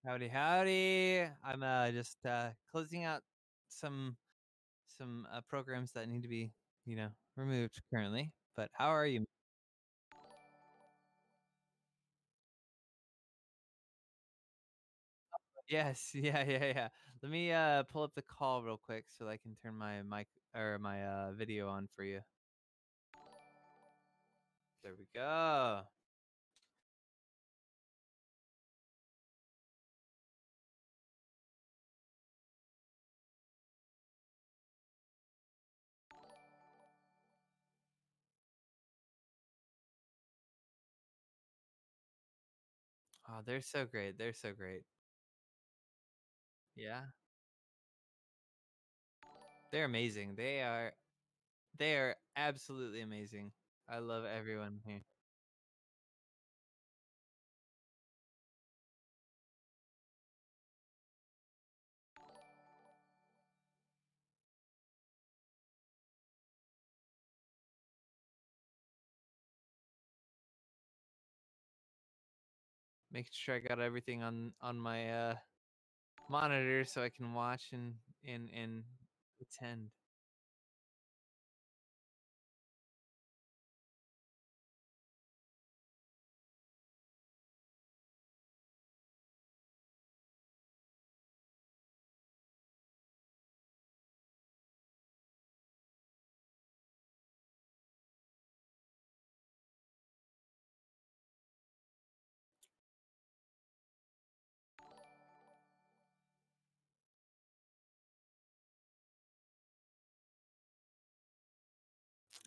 Howdy, howdy. I'm just closing out some programs that need to be, removed currently. But how are you? Yes, yeah. Let me pull up the call real quick so that I can turn my mic or my video on for you. There we go. Oh, they're so great. They're so great. Yeah. They're amazing. They are absolutely amazing. I love everyone here. Making sure I got everything on my monitor so I can watch and attend.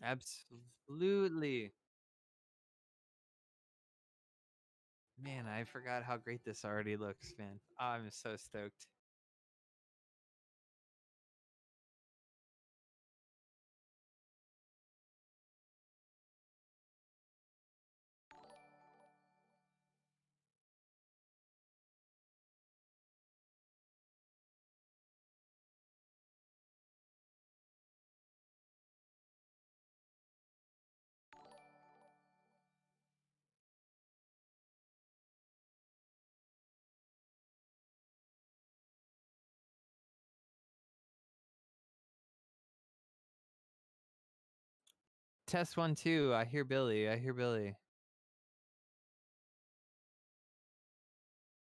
Absolutely. Man, I forgot how great this already looks, man. Oh, I'm so stoked. Test 1 2. I hear Billy. I hear Billy.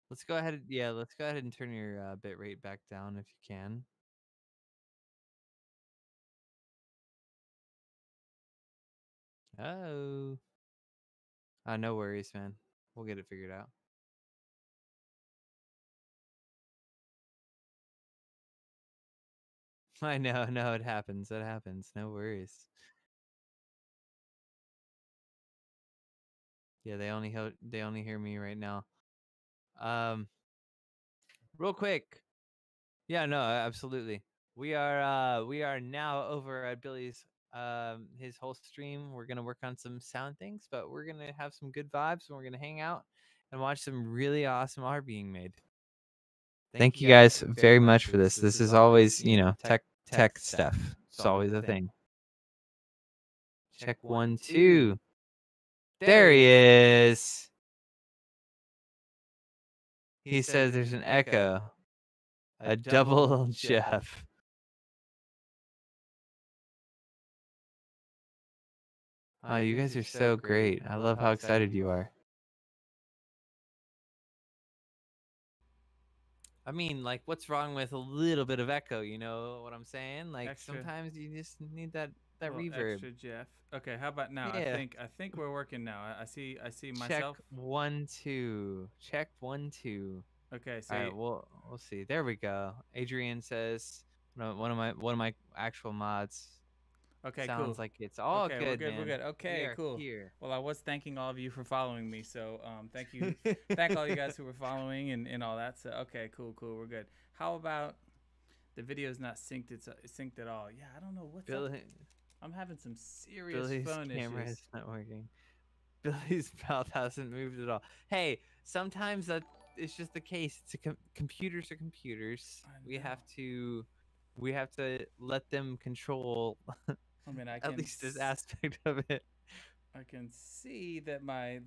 Let's go ahead. Yeah, let's go ahead and turn your bit rate back down if you can. Oh. No worries, man. We'll get it figured out. I know, no, it happens. It happens. No worries. Yeah, they only hear me right now. Um, real quick. Yeah, no, absolutely. We are now over at Billy's his whole stream. We're gonna work on some sound things, but we're gonna have some good vibes and we're gonna hang out and watch some really awesome art being made. Thank you guys very much for this. This is always, tech stuff. It's always a thing. Check 1 2. There he is. He says there's an echo. A double Geoff. Oh, you guys are so great. I love how excited you are. I mean, like, what's wrong with a little bit of echo? You know what I'm saying? Like, Extra. sometimes you just need that Well, reverb. extra, Geoff. Okay, how about now? Yeah. I think we're working now. I see Check myself. 1 2. Check 1 2. Okay, All right, see. we'll see. There we go. Adrian says one of my actual mods Okay, sounds cool. like it's all Okay, we're good, good. We're man. good. We Okay, are cool. here. Well, I was thanking all of you for following me, so thank you, thank all you guys who were following and all that. So okay, cool. We're good. How about the video's not synced? It's synced at all. Yeah, I don't know what's up. Billy, I'm having some serious Billy's phone camera issues. is not working. Billy's mouth hasn't moved at all. Hey, sometimes that it's just the case. It's computers are computers. I We know. have to let them control I mean, at least this aspect of it. I can see that my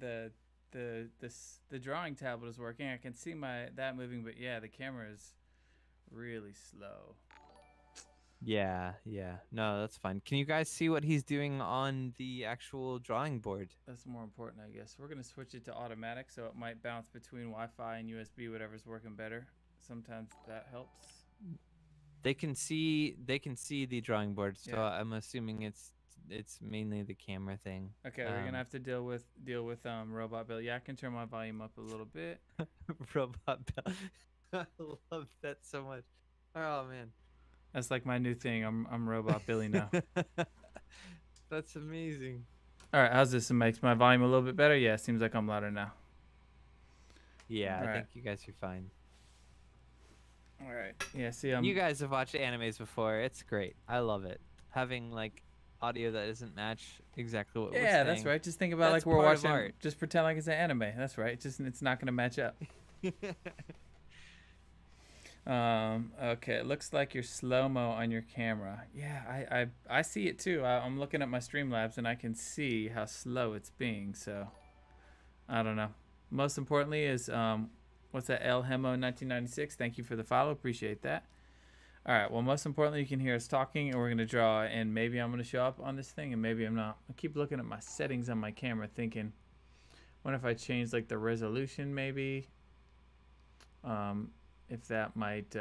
the drawing tablet is working. I can see that moving, but yeah, the camera is really slow. Yeah, yeah. No, that's fine. Can you guys see what he's doing on the actual drawing board? That's more important, I guess. We're gonna switch it to automatic, so it might bounce between Wi-Fi and USB, whatever's working better. Sometimes that helps. They can see the drawing board, so Yeah. I'm assuming it's mainly the camera thing. Okay, we're gonna have to deal with Robot Bill. Yeah, I can turn my volume up a little bit. Robot Bell. I love that so much. Oh man. That's like my new thing. I'm Robot Billy now. That's amazing. All right, how's this? It makes my volume a little bit better. Yeah, seems like I'm louder now. Yeah, All I right. think you guys are fine. All right. Yeah, see, You guys have watched animes before. It's great. I love it. Having like audio that doesn't match exactly what we're saying. Yeah, that's right. Just think about That's like we're part of watching. art. Just pretend like it's an anime. That's right. Just it's not gonna match up. Okay, it looks like you're slow-mo on your camera. Yeah, I see it too. I'm looking at my Streamlabs and I can see how slow it's being, so I don't know. Most importantly is what's that, El Hemo 1996? Thank you for the follow, appreciate that. All right, well, most importantly, you can hear us talking and we're gonna draw, and maybe I'm gonna show up on this thing and maybe I'm not. I keep looking at my settings on my camera thinking, wonder if I change like the resolution maybe. If that might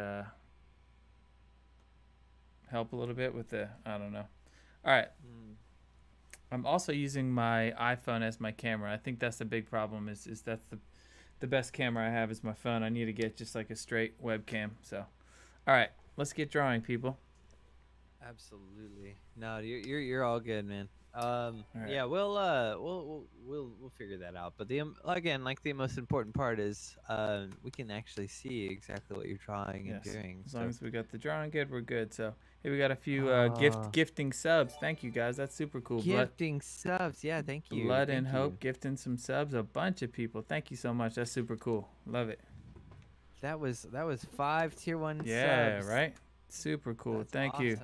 help a little bit with the, I don't know. All right. I'm also using my iPhone as my camera. I think that's the big problem is that's the best camera I have is my phone. I need to get just like a straight webcam. So, all right, let's get drawing, people. Absolutely. No, you're all good, man. right. Yeah, we'll figure that out. But again, like the most important part is we can actually see exactly what you're drawing and doing. As long as we got the drawing good, we're good. So here we got a few gifting subs. Thank you guys. That's super cool. Gifting subs. Yeah, thank you. Blood and Hope gifting some subs. A bunch of people. Thank you so much. That's super cool. Love it. That was 5 tier 1 subs. Yeah, right. Super cool. That's Thank awesome. you.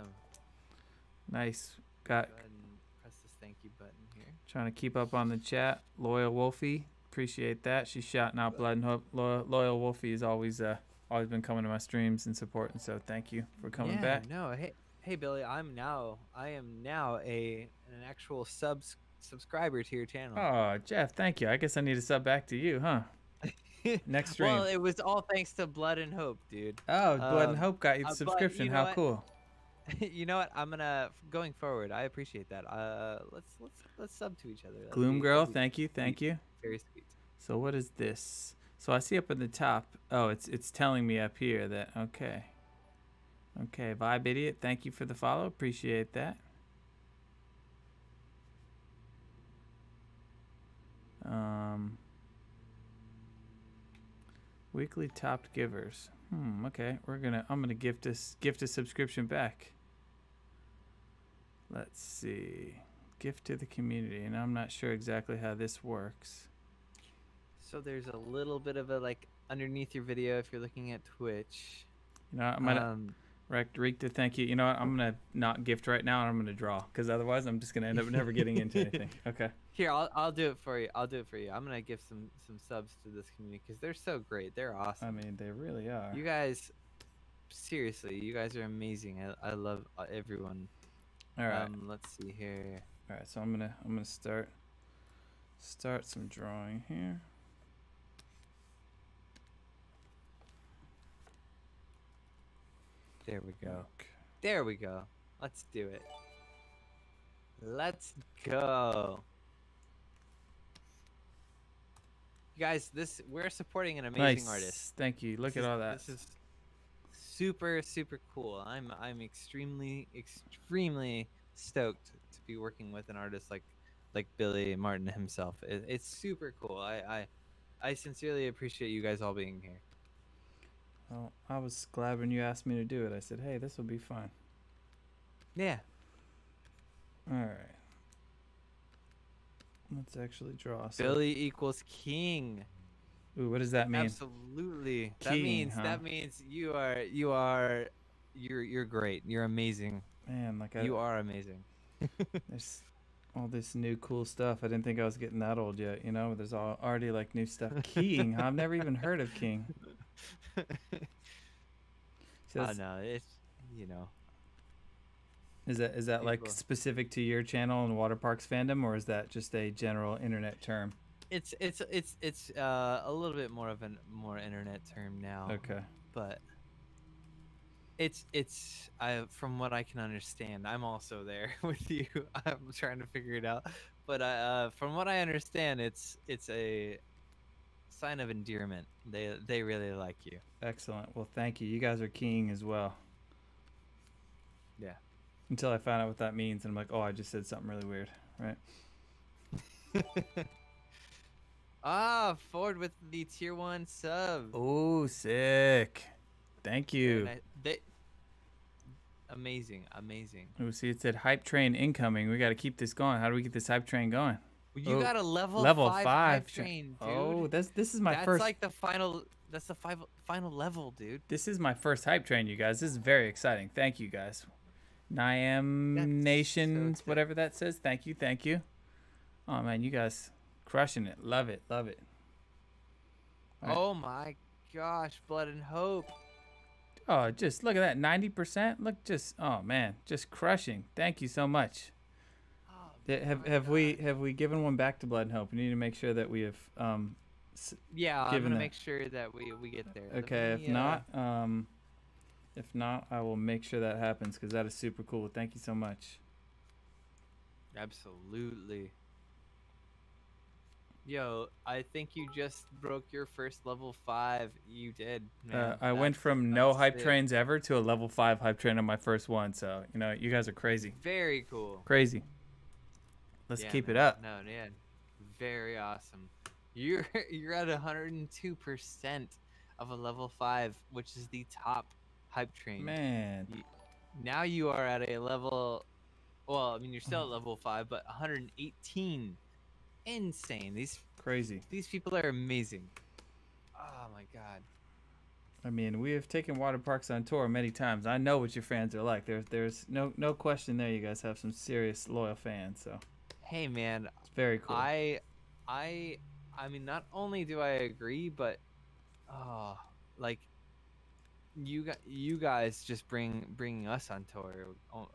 Nice. Got. Go ahead and press this thank you button here. Trying to keep up on the chat. Loyal Wolfie, appreciate that. She's shouting out Blood and Hope. Loyal Wolfie has always been coming to my streams and supporting. So thank you for coming back. No, hey Billy, I am now an actual subscriber to your channel. Oh, Jeff, thank you. I guess I need to sub back to you, huh? Next stream. Well, it was all thanks to Blood and Hope, dude. Oh, Blood and Hope got you the subscription. You know How what? cool. You know what? I'm gonna going forward. I appreciate that. Let's sub to each other. Gloom Girl, thank you. Very sweet. So what is this? So I see up at the top. Oh, it's telling me up here that okay. Okay, Vibe Idiot, thank you for the follow. Appreciate that. Weekly topped givers. Okay, I'm gonna gift a subscription back. Let's see. Gift to the community, and I'm not sure exactly how this works. So there's a little bit of a like underneath your video if you're looking at Twitch. You know, I'm gonna Rikta, thank you. You know what? I'm gonna not gift right now, and I'm gonna draw, because otherwise I'm just gonna end up never getting into anything. Okay. Here, I'll do it for you. I'm gonna give some subs to this community because they're so great. They're awesome. I mean, they really are. You guys, seriously, you guys are amazing. I love everyone. All right. Let's see here. All right. So I'm gonna start some drawing here. There we go. Okay. There we go. Let's do it. Let's go. You guys, we're supporting an amazing artist. Thank you. Look at all that. This is super cool. I'm extremely stoked to be working with an artist like Billy Martin himself. It's super cool. I sincerely appreciate you guys all being here. Well, I was glad when you asked me to do it. I said, hey, this will be fun. Yeah. All right. Let's actually draw. Billy equals king. Ooh, what does that mean? Absolutely. King, that means you're great. You're amazing. Man, like you are amazing. There's, I all this new cool stuff. I didn't think I was getting that old yet. You know, there's already like new stuff. Keying. I've never even heard of keying. Oh no, it's you know. Is that like specific to your channel and Waterparks fandom, or is that just a general internet term? It's a little bit more of a more internet term now. Okay. But it's from what I can understand, I'm also there with you. I'm trying to figure it out. But from what I understand, it's a sign of endearment. They really like you. Excellent. Well, thank you. You guys are keying as well. Yeah. Until I found out what that means, and I'm like, oh, I just said something really weird, right? Ford with the tier 1 sub. Oh, sick. Thank you. Amazing. Oh, see, it said hype train incoming. We got to keep this going. How do we get this hype train going? You got a level 5 hype train, dude. Oh, this is my first. That's like the final. That's the final level, dude. This is my first hype train, you guys. This is very exciting. Thank you, guys. Niam Nations, so whatever that says. Thank you. Oh man, you guys crushing it. Love it. Right. Oh my gosh, Blood and Hope. Oh, just look at that, 90%. Look, oh man, just crushing. Thank you so much. Oh, have we given one back to Blood and Hope? We need to make sure that we have yeah, I'm gonna make sure that we get there. Okay, if not, I will make sure that happens because that is super cool. Thank you so much. Absolutely. Yo, I think you just broke your first level 5. You did, man. I went from no hype trains ever to a level 5 hype train on my first one. So, you know, you guys are crazy. Very cool. Crazy. Let's keep it up. No, man. Very awesome. You're at 102% of a level 5, which is the top hype train. Man. Now you are at a level, well, I mean, you're still at level 5, but 118. Insane. These people are amazing. Oh my god. I mean, we have taken Waterparks on tour many times. I know what your fans are like. There's no question there. You guys have some serious loyal fans. So. Hey man, it's very cool. I mean, not only do I agree, but like you guys just bringing us on tour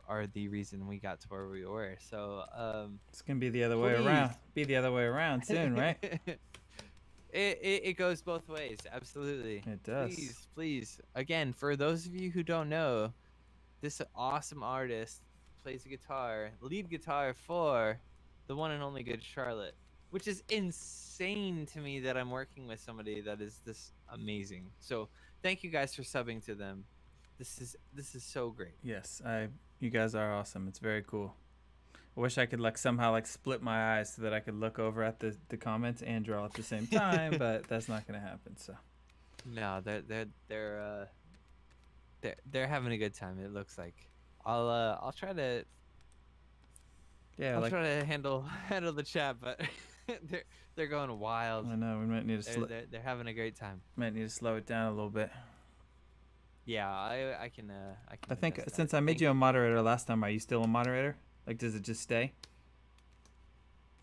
are the reason we got to where we were. So it's gonna be the other way around. Be the other way around soon, right? it goes both ways. Absolutely. It does. Please. Again, for those of you who don't know, this awesome artist plays a guitar, lead guitar for the one and only Good Charlotte, which is insane to me that I'm working with somebody that is this amazing. So thank you guys for subbing to them. This is so great. Yes, you guys are awesome. It's very cool. I wish I could somehow split my eyes so that I could look over at the comments and draw at the same time, but that's not gonna happen. So no, they're having a good time. It looks like. I'll try to. Yeah, I'll try to handle the chat, but they're going wild. I know we might need to. They're having a great time. Might need to slow it down a little bit. Yeah, I can. I think since I made you a moderator last time, are you still a moderator? Like, does it just stay?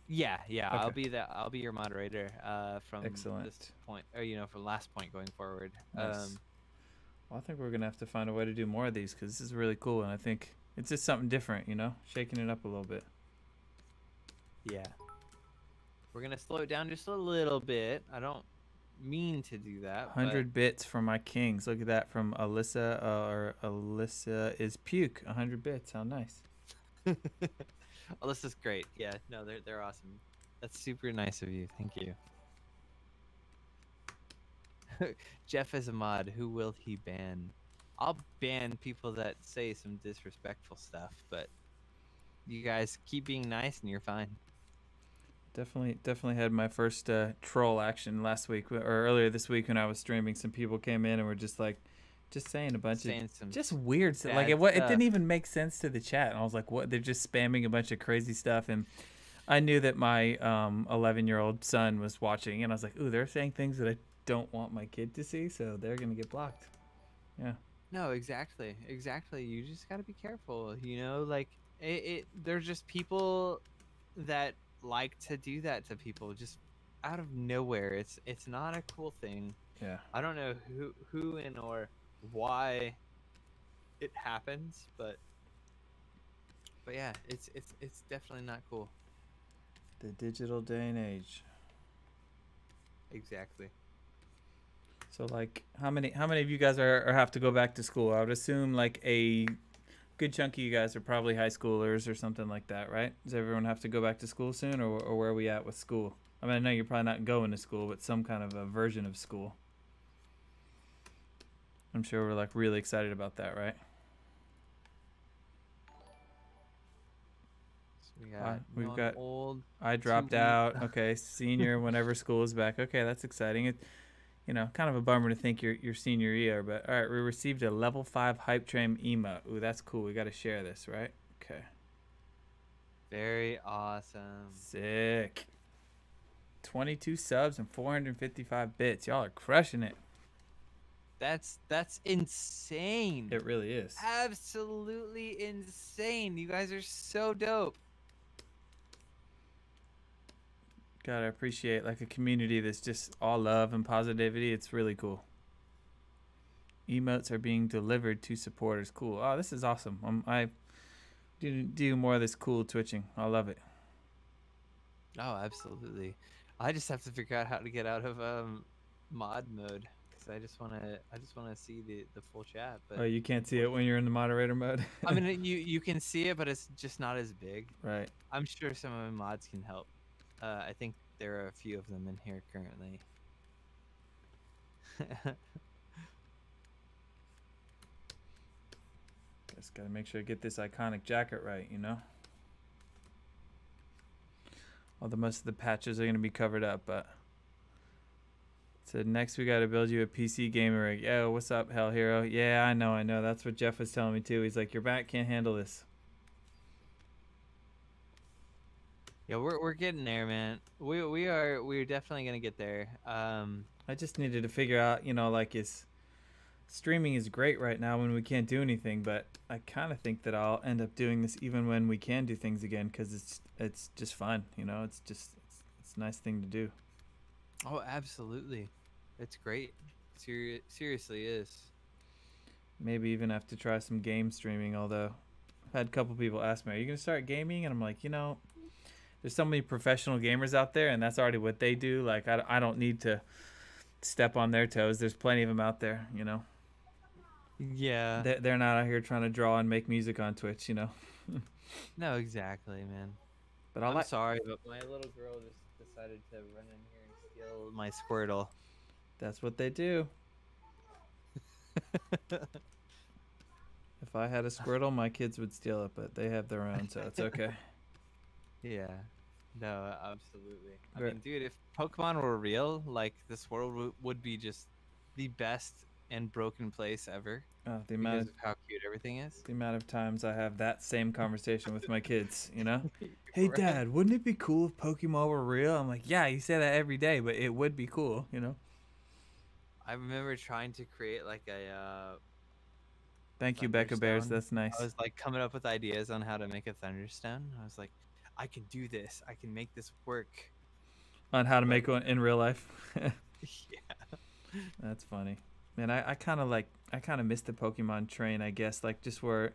Yeah. Okay. I'll be your moderator. From Excellent. This point, or from last point going forward. Nice. Well, I think we're gonna have to find a way to do more of these because this is really cool, and I think it's just something different, shaking it up a little bit. Yeah. We're gonna slow it down just a little bit. I don't mean to do that. 100 bits for my kings. Look at that from Alyssa. Alyssa is puke. 100 bits. How nice. Alyssa's great. Yeah. No, they're awesome. That's super nice of you. Thank you. Geoff is a mod. Who will he ban? I'll ban people that say some disrespectful stuff, but you guys keep being nice and you're fine. Definitely had my first troll action last week or earlier this week when I was streaming. Some people came in and were just saying a bunch of just weird stuff. It didn't even make sense to the chat. And I was like, what? They're just spamming a bunch of crazy stuff. And I knew that my 11-year-old son was watching, and I was like, ooh, they're saying things that I don't want my kid to see, so they're gonna get blocked. Yeah. No, exactly. You just gotta be careful. There's just people that like to do that to people just out of nowhere. It's not a cool thing. Yeah. I don't know who and or why it happens, but yeah, it's definitely not cool. The digital day and age. Exactly. So like, how many of you guys are have to go back to school? I would assume like a good chunk of you guys are probably high schoolers or something like that, right? Does everyone have to go back to school soon, or where are we at with school? I mean, I know you're probably not going to school, but some kind of a version of school. I'm sure we're like really excited about that, right? So we got We've going got. old I to dropped out. Okay, senior. Whenever school is back. Okay, that's exciting. It, kind of a bummer to think your senior year, but all right. We received a level 5 hype train emote. Ooh, that's cool. We got to share this, right? Okay. very awesome. Sick. 22 subs and 455 bits. Y'all are crushing it. That's insane. It really is. Absolutely insane. You guys are so dope. Gotta appreciate like a community that's just all love and positivity. It's really cool. Emotes are being delivered to supporters. Cool. Oh, this is awesome. I do more of this cool twitching. I love it. Oh, absolutely. I just have to figure out how to get out of mod mode because I just wanna see the full chat. But Oh, you can't see it when you're in the moderator mode. I mean, you can see it, but it's just not as big. Right. I'm sure some of my mods can help. I think there are a few of them in here currently. Just gotta make sure I get this iconic jacket right, Although most of the patches are gonna be covered up, but. So next we gotta build you a PC gamer rig. Yo, what's up, Hell Hero? Yeah, I know. That's what Geoff was telling me too. He's like, your back can't handle this. Yeah, we're getting there, man. We're definitely gonna get there. I just needed to figure out, like streaming is great right now when we can't do anything, but I kind of think that I'll end up doing this even when we can do things again because it's just fun, it's a nice thing to do. Oh, absolutely. It's great. Seriously is. Maybe even have to try some game streaming, although I've had a couple people ask me, are you going to start gaming? And I'm like, there's so many professional gamers out there and that's already what they do. Like, I don't need to step on their toes. There's plenty of them out there, Yeah. They're not out here trying to draw and make music on Twitch, No, exactly, man. But I'm sorry, but my little girl just decided to run in here and steal my Squirtle. That's what they do. If I had a Squirtle, my kids would steal it, but they have their own, so it's okay. Yeah. No, absolutely. I mean, dude, if Pokemon were real, like, this world would be just the best and broken place ever. The amount of how cute everything is. The amount of times I have that same conversation with my kids, Hey, Right. Dad, wouldn't it be cool if Pokemon were real? I'm like, yeah, you say that every day, but it would be cool, I remember trying to create like a Thank you, Becca Bears. That's nice. I was like coming up with ideas on how to make a Thunderstone. I was like, I can do this. I can make this work. On how to make one in real life. Yeah. That's funny. Man, I kind of missed the Pokemon train, I guess, like just where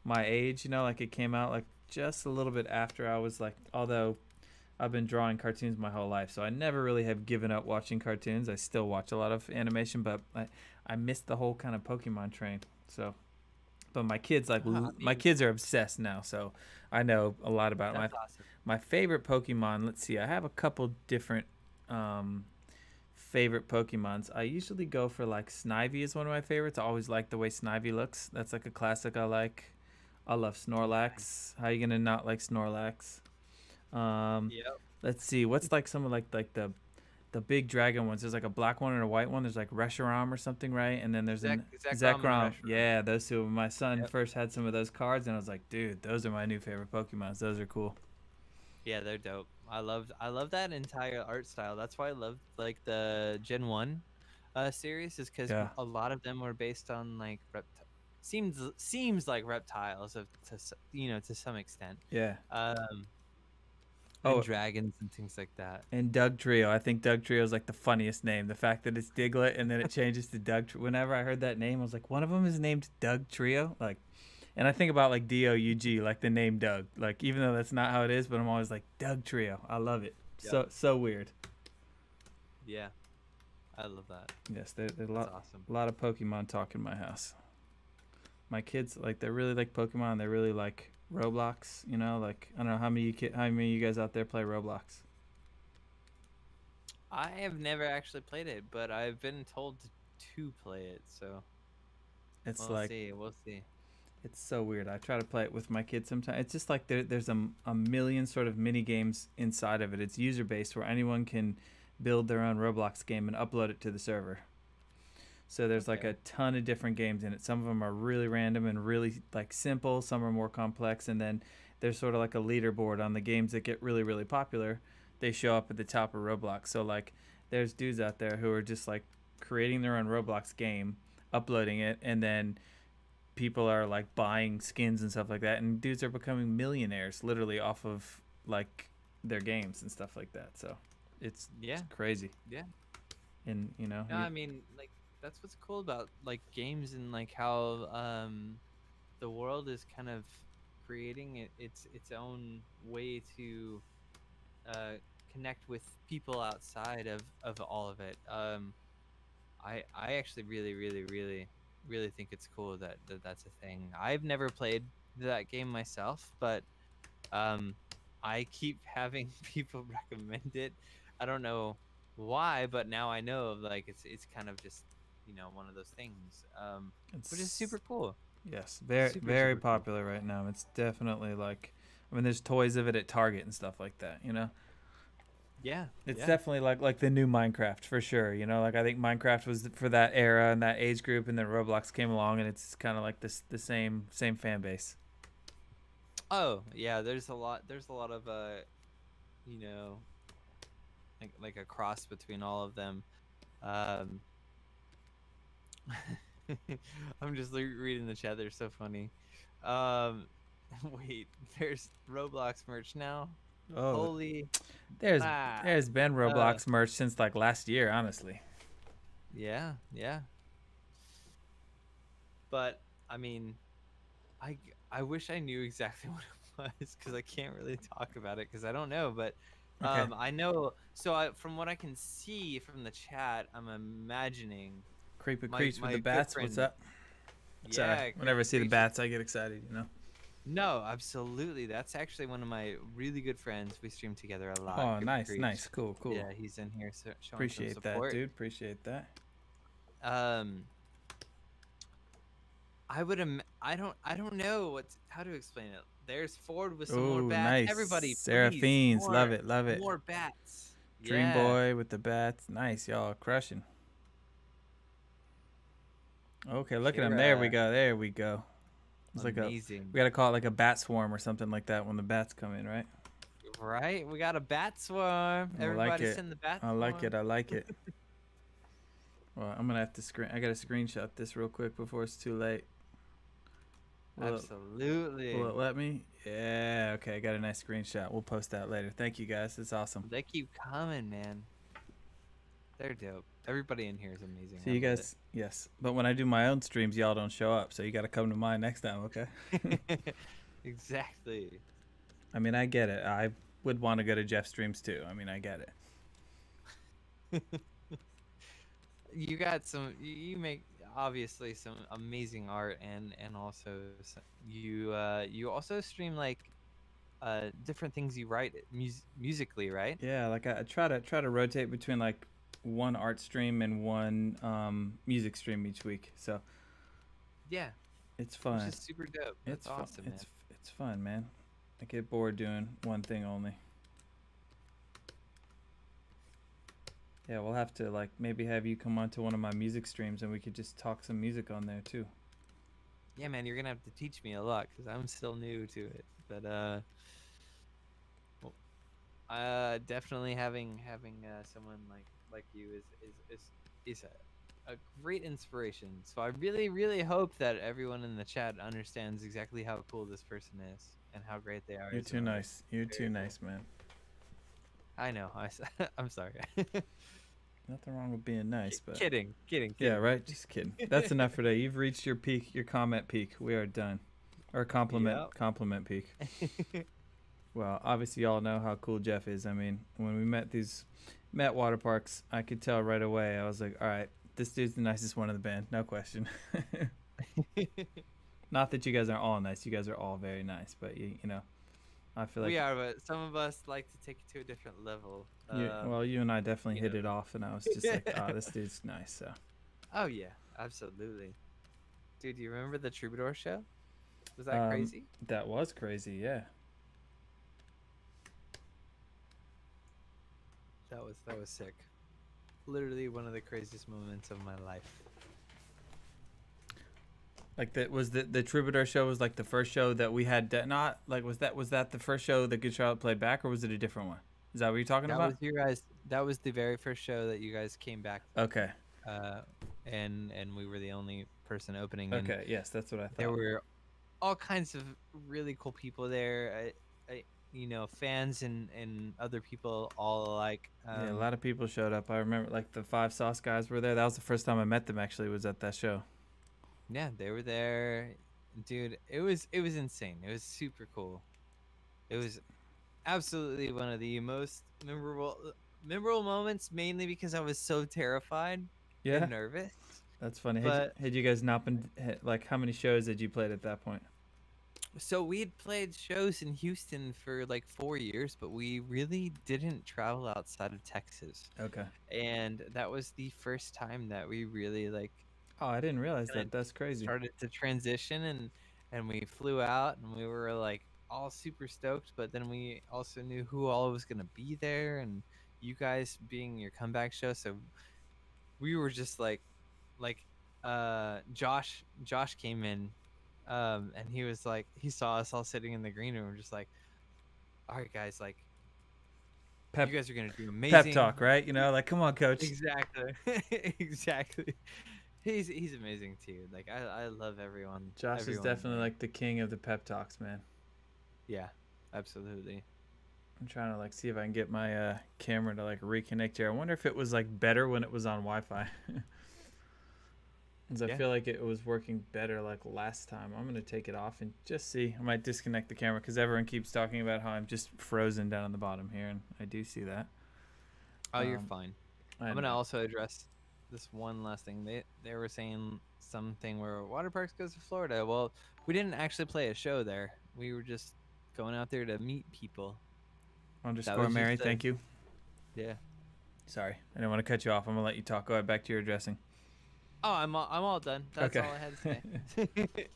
my age, like it came out like just a little bit after I was like, although I've been drawing cartoons my whole life, so I never really have given up watching cartoons. I still watch a lot of animation, but I missed the whole kind of Pokemon train. So, but my kids my kids are obsessed now, so I know a lot about my favorite Pokemon. Let's see, I have a couple different favorite Pokemons. I usually go for like Snivy is one of my favorites. I always like the way Snivy looks. That's like a classic I like. I love Snorlax. How you gonna not like Snorlax? Yep. Let's see. What's like some of like the big dragon ones? There's like a black one and a white one. There's like Reshiram or something, right? And then there's Zekrom. Yeah, those two. My son first had some of those cards, and I was like, dude, those are my new favorite Pokemons. Those are cool. Yeah, they're dope. I love that entire art style. That's why I love like the Gen 1 series is because a lot of them were based on like seems like reptiles to some extent. Yeah. Oh, and dragons and things like that. and Doug Trio. I think Doug Trio is like the funniest name. The fact that it's Diglett and then it changes to Doug. Whenever I heard that name, I was like, one of them is named Doug Trio. Like, and I think about like Doug, like the name Doug. Like, even though that's not how it is, but I'm always like Doug Trio. I love it. Yep. So weird. Yeah, I love that. Yes, there's Awesome. a lot of Pokemon talk in my house. My kids like they really like Pokemon. They really like Roblox. You know, like I don't know how many of you guys out there play Roblox. I have never actually played it, but I've been told to play it, so It's we'll like see. We'll see. it's so weird. I try to play it with my kids sometimes. It's just like there's a million sort of mini games inside of it. It's user based where anyone can build their own Roblox game and upload it to the server. So there's like a ton of different games in it. Some of them are really random and really like simple. Some are more complex, and then there's sort of like a leaderboard on the games that get really really popular. They show up at the top of Roblox. So like there's dudes out there who are just like creating their own Roblox game, uploading it, and then people are like buying skins and stuff like that, and dudes are becoming millionaires literally off of like their games and stuff like that. So it's crazy. Yeah. And you know, No, I mean, like that's what's cool about like games and like how the world is kind of creating its own way to connect with people outside of all of it. I actually really think it's cool that that's a thing. I've never played that game myself, but I keep having people recommend it. I don't know why, but now I know like it's kind of just, you know, one of those things, which is super cool. Yes, very Super popular right now. It's definitely like, I mean, there's toys of it at Target and stuff like that. You know. Yeah, it's definitely like the new Minecraft for sure. You know, like I think Minecraft was for that era and that age group, and then Roblox came along, and it's kind of like the same fan base. Oh yeah, there's a lot of you know, like a cross between all of them. I'm just reading the chat. They're so funny. Wait, there's Roblox merch now. Oh, holy! There's been Roblox merch since like last year, honestly. Yeah. But I mean, I wish I knew exactly what it was, because I can't really talk about it because I don't know. But I know. So from what I can see from the chat, I'm imagining. Creeper Creeps with the bats. What's up? Yeah. Sorry. Whenever I see the bats, I get excited. You know. No, absolutely. That's actually one of my really good friends. We stream together a lot. Oh, nice, cool. Yeah, he's in here, so showing appreciate some support. that, dude. Appreciate that. I would I don't know how to explain it. There's Ford with some more bats. Nice. Everybody, Seraphines, more, love it. More bats. Dream Boy with the bats. Nice, y'all crushing. Okay, look at him. There we go. It's amazing. Like we gotta call it like a bat swarm or something like that when the bats come in, right? Right. We got a bat swarm. Everybody send the bat swarm. I like it. Well, I'm gonna have to I gotta screenshot this real quick before it's too late. Absolutely. Will it let me? Yeah. Okay, I got a nice screenshot. We'll post that later. Thank you guys. It's awesome. They keep coming, man. They're dope. Everybody in here is amazing. So you guys, yes. But when I do my own streams, y'all don't show up. So you got to come to mine next time, okay? Exactly. I mean, I get it. I would want to go to Geoff's streams too. I mean, I get it. You got some. You make obviously some amazing art, and also you also stream like different things you write musically, right? Yeah, like I try to rotate between like one art stream and one music stream each week. So yeah, it's fun. Which is super dope. That's awesome, man. It's fun, man. I get bored doing one thing only. Yeah, we'll have to like maybe have you come on to one of my music streams and we could just talk some music on there too. Yeah, man, you're gonna have to teach me a lot because I'm still new to it. But definitely having someone like you is a great inspiration. So I really hope that everyone in the chat understands exactly how cool this person is and how great they are. You're too nice. You're too nice, man. I know. I'm sorry. Nothing wrong with being nice, but Kidding. yeah, right. Just kidding. That's enough for today. You've reached your peak, your comment peak. We are done. Or compliment peak. Well, obviously y'all know how cool Geoff is. I mean, when we met Waterparks, I could tell right away. I was like, all right, this dude's the nicest one in the band, no question. Not that you guys are all nice. You guys are all very nice, but you know, I feel like we are, but some of us like to take it to a different level. well, you and I definitely hit it off, and I was just like, oh, this dude's nice. So. Oh yeah, absolutely, dude. Do you remember the Troubadour show? Was that crazy? That was crazy, yeah. That was sick. Literally one of the craziest moments of my life. Like that was the Troubadour show was like the first show that we had. Not like was that the first show that Good Charlotte played back, or was it a different one? Is that what you're talking about? That was you guys. That was the very first show that you guys came back. Okay. And we were the only person opening. Okay. And yes, that's what I thought. there were all kinds of really cool people there. You know, fans and other people all alike. Yeah, a lot of people showed up. I remember like the Five Sauce guys were there. That was the first time I met them. Actually, was at that show. Yeah, they were there, dude. It was insane. It was super cool. It was absolutely one of the most memorable moments, mainly because I was so terrified and nervous. That's funny. But had you guys not been like, how many shows had you played at that point? So we'd played shows in Houston for like 4 years, but we really didn't travel outside of Texas. Okay. And that was the first time that we really like. Oh, I didn't realize that. That's crazy. Started to transition, and we flew out, and we were like all super stoked. But then we also knew who all was gonna be there, and you guys being your comeback show. So we were just like Josh came in. And he was like, he saw us all sitting in the green room, just like, all right, guys, like, you guys are gonna do amazing. Pep talk, right? You know, like, come on, coach. Exactly, exactly. He's amazing too. Like, I love everyone. Josh is definitely like the king of the pep talks, man. Yeah, absolutely. I'm trying to like see if I can get my camera to like reconnect here. I wonder if it was like better when it was on Wi-Fi. I feel like it was working better like last time. I'm going to take it off and just see. I might disconnect the camera because everyone keeps talking about how I'm just frozen down on the bottom here, and I do see that. Oh, you're fine. I'm going to also address this one last thing. They were saying something where Waterparks goes to Florida. Well, we didn't actually play a show there. We were just going out there to meet people. _Mary, thank you. Yeah. Sorry, I didn't want to cut you off. I'm going to let you talk. Go ahead, back to your addressing. Oh, I'm all done. That's all I had to say.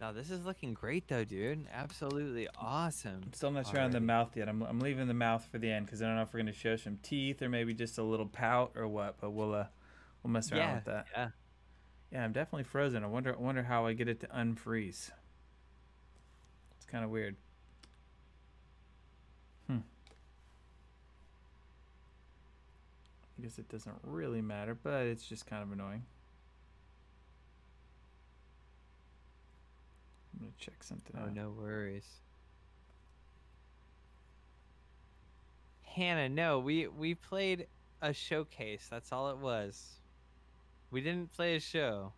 Now this is looking great though, dude. Absolutely awesome. I'm still not sure on the mouth yet. I'm leaving the mouth for the end because I don't know if we're gonna show some teeth or maybe just a little pout or what. But we'll mess around with that. Yeah, I'm definitely frozen. I wonder how I get it to unfreeze. It's kind of weird. I guess it doesn't really matter, but it's just kind of annoying. I'm gonna check something out. Oh, no worries. Hannah, no, we played a showcase. That's all it was. We didn't play a show.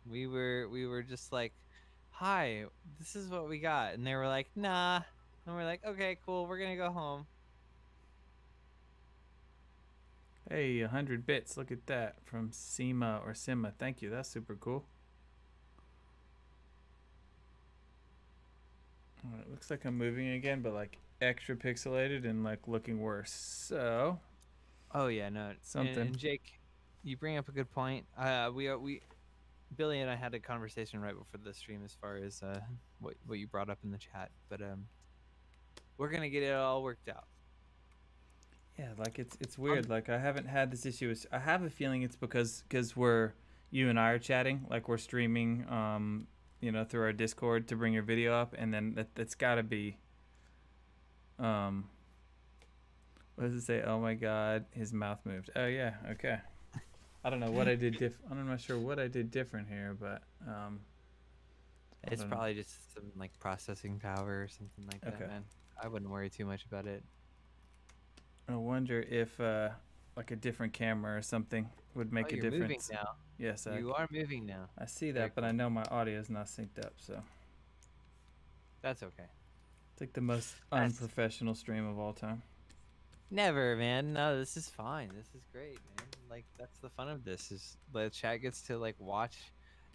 We were just like, hi, this is what we got. And they were like, nah. And we're like, okay, cool, we're gonna go home. Hey, 100 bits. Look at that from Sima or Sima. Thank you. That's super cool. All right, looks like I'm moving again, but like extra pixelated and like looking worse. So. Oh yeah, no. Something. And Jake, you bring up a good point. Billy and I had a conversation right before the stream as far as what you brought up in the chat, but we're gonna get it all worked out. Yeah, like it's weird. Like I haven't had this issue. I have a feeling it's because you and I are chatting, like we're streaming, you know, through our Discord to bring your video up, and then that's got to be, what does it say? Oh my God, his mouth moved. Oh yeah, okay. I don't know what I did I'm not sure what I did different here, but It's probably just some like processing power or something like that, man. I wouldn't worry too much about it. I wonder if like a different camera or something would make a you're moving difference. now. Yes, You are moving now. I see that, Very but cool. I know my audio is not synced up, so That's okay. it's like the most unprofessional stream of all time. Never, man. No, this is fine. This is great, man. Like that's the fun of this is the chat gets to like watch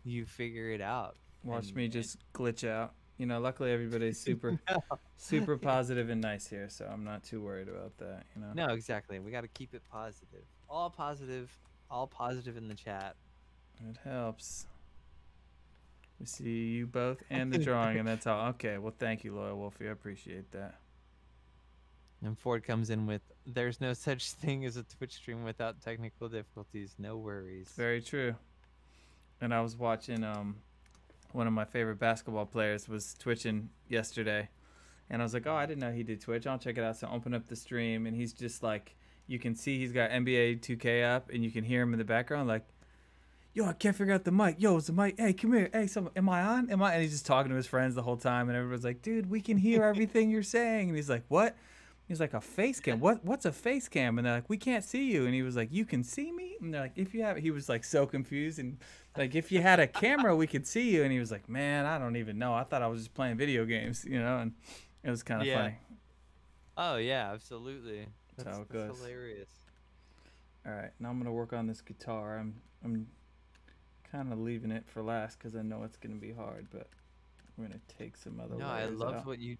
you figure it out. Watch me just glitch out. You know, luckily everybody's super positive and nice here, so I'm not too worried about that, you know. No, exactly. We got to keep it positive. All positive in the chat. It helps. We see you both and the drawing, and that's all. Okay, well, thank you, Loyal Wolfie. I appreciate that. And Ford comes in with, there's no such thing as a Twitch stream without technical difficulties. No worries. Very true. And I was watching, one of my favorite basketball players was twitching yesterday. And I was like, oh, I didn't know he did Twitch. I'll check it out. So I open up the stream, and he's just like, you can see he's got NBA 2K up, and you can hear him in the background like, yo, I can't figure out the mic. Yo, it's the mic. Hey, come here. Hey, am I on? Am I? And he's just talking to his friends the whole time, and everyone's like, dude, we can hear everything you're saying. And he's like, what? He's like, a face cam? What's a face cam? And they're like, we can't see you. And he was like, you can see me? And they're like, if you have, he was like so confused. And like, if you had a camera, we could see you. And he was like, man, I don't even know. I thought I was just playing video games, you know? And it was kind of funny. Oh, yeah, absolutely. That's how it goes. Hilarious. All right, now I'm going to work on this guitar. I'm kind of leaving it for last because I know it's going to be hard, but we're going to take some other layers I love out. what you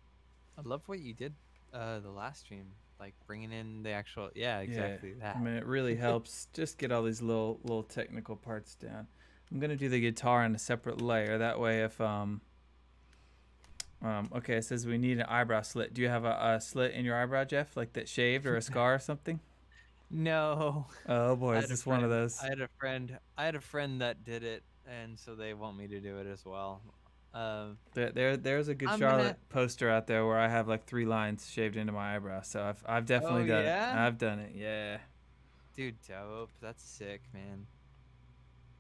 did the last stream, like bringing in the actual exactly that. I mean, it really helps just get all these little technical parts down. I'm going to do the guitar in a separate layer. That way if okay, it says we need an eyebrow slit. Do you have a slit in your eyebrow, Jeff? Like that shaved or a scar or something? No. Oh boy, is this one of those? I had a friend that did it, and so they want me to do it as well. There's a Good Charlotte poster out there where I have like 3 lines shaved into my eyebrow. So I've definitely done it. I've done it. Yeah. Dude, dope. That's sick, man.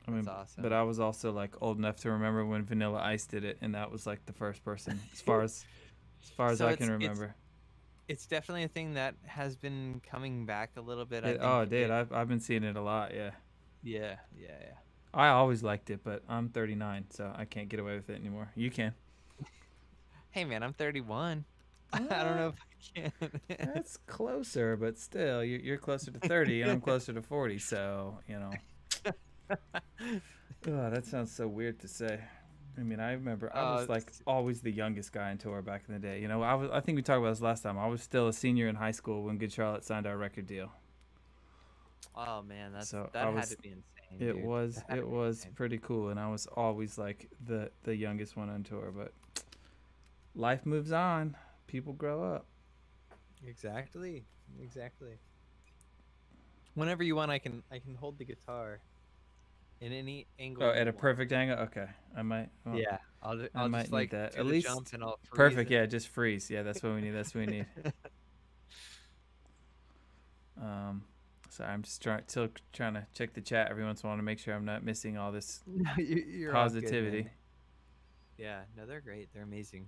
I mean, that's awesome. But I was also like old enough to remember when Vanilla Ice did it, and that was like the first person as far as I can remember. It's definitely a thing that has been coming back a little bit. I've been seeing it a lot. Yeah. Yeah. I always liked it, but I'm 39, so I can't get away with it anymore. You can. Hey, man, I'm 31. I don't know if I can. That's closer, but still, you're closer to 30, and I'm closer to 40, so, you know. Oh, that sounds so weird to say. I mean, I remember I was like always the youngest guy in tour back in the day. You know, I think we talked about this last time. I was still a senior in high school when Good Charlotte signed our record deal. Oh man, that had to be insane. It was pretty cool, and I was always like the youngest one on tour. But life moves on. People grow up. Exactly. Whenever you want, I can hold the guitar in any angle. Oh, at a perfect angle. Okay, I might. Well, yeah, I'll might just like need that. at least jump and I'll freeze perfect. it. Yeah, just freeze. Yeah, that's what we need. So I'm just trying to check the chat every once in a while to make sure I'm not missing all this you're positivity. All good, yeah, no, they're great. They're amazing.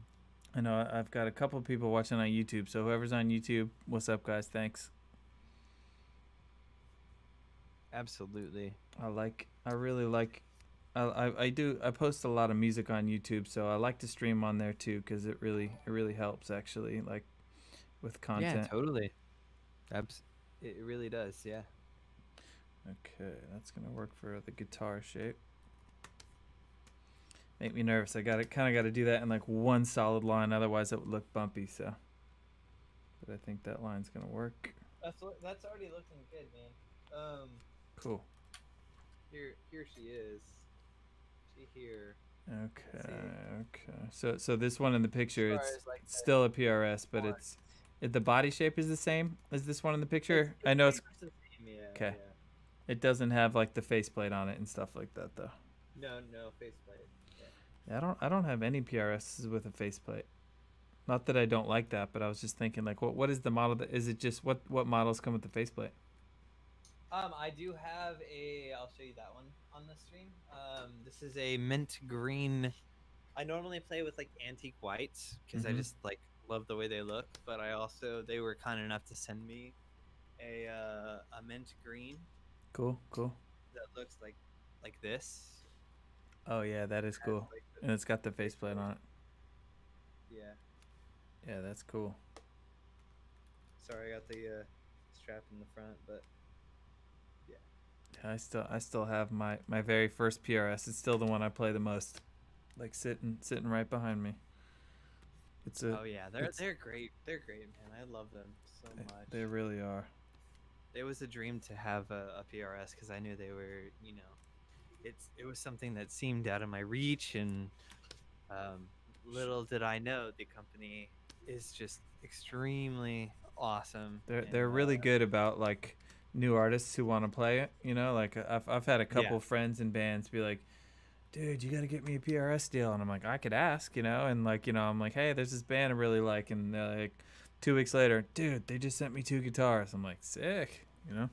I know I've got a couple of people watching on YouTube, so whoever's on YouTube, what's up, guys? Thanks. Absolutely. I really like. I post a lot of music on YouTube, so I like to stream on there too because it really helps actually, like with content. Yeah, totally. It really does, yeah. Okay, that's gonna work for the guitar shape. Make me nervous. I kind of got to do that in like one solid line, otherwise it would look bumpy. So, but I think that line's gonna work. That's already looking good, man. Cool. Here she is. Here. Okay. So this one in the picture, it's like still a PRS, but the body shape is the same as this one in the picture. I know it's the same, yeah. Okay. Yeah. It doesn't have like the faceplate on it and stuff like that though. No faceplate. Yeah, I don't have any PRSs with a faceplate. Not that I don't like that, but I was just thinking like what is the model is it just what models come with the faceplate? I do have I'll show you that one on the stream. This is a mint green I normally play with like antique whites because I Mhm. just like love the way they look. But they were kind enough to send me a mint green Cool, cool. that looks like this. Oh yeah, that is Has cool. like And it's got the the big faceplate on it. yeah. Yeah, that's cool. Sorry, I got the strap in the front, but yeah. I still have my very first PRS. It's still the one I play the most. Like sitting right behind me. It's a Oh yeah, it's they're great. They're great, man. I love them so they much. really are. It was a dream to have a PRS because I knew they were, it was something that seemed out of my reach, and um, little did I know the company is just extremely awesome. And They're really good about like new artists who want to play it. You know, like I've had a yeah, couple friends in bands be like, dude, you got to get me a PRS deal. And I'm like, I could ask, you know? And like, I'm like, hey, there's this band I really like. And they're like, 2 weeks later, dude, they just sent me 2 guitars. I'm like, sick, you know?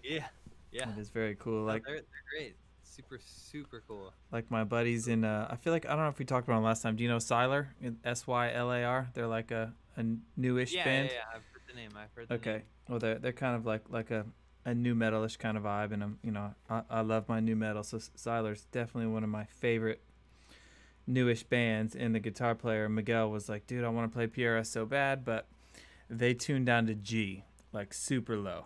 yeah, yeah. It is very cool. No, Like, they're great. Super super cool. my buddies in, I feel like, I don't know if we talked about them last time. Do you know Sylar? Sylar? They're like a newish Yeah, yeah, band. yeah. I've heard the name. I've heard the Okay. name. Well, they're kind of like a new metalish kind of vibe. And I love my new metal. So Sylar's definitely one of my favorite newish bands, and the guitar player Miguel was like, dude, I want to play PRS so bad, but they tuned down to G, like super low.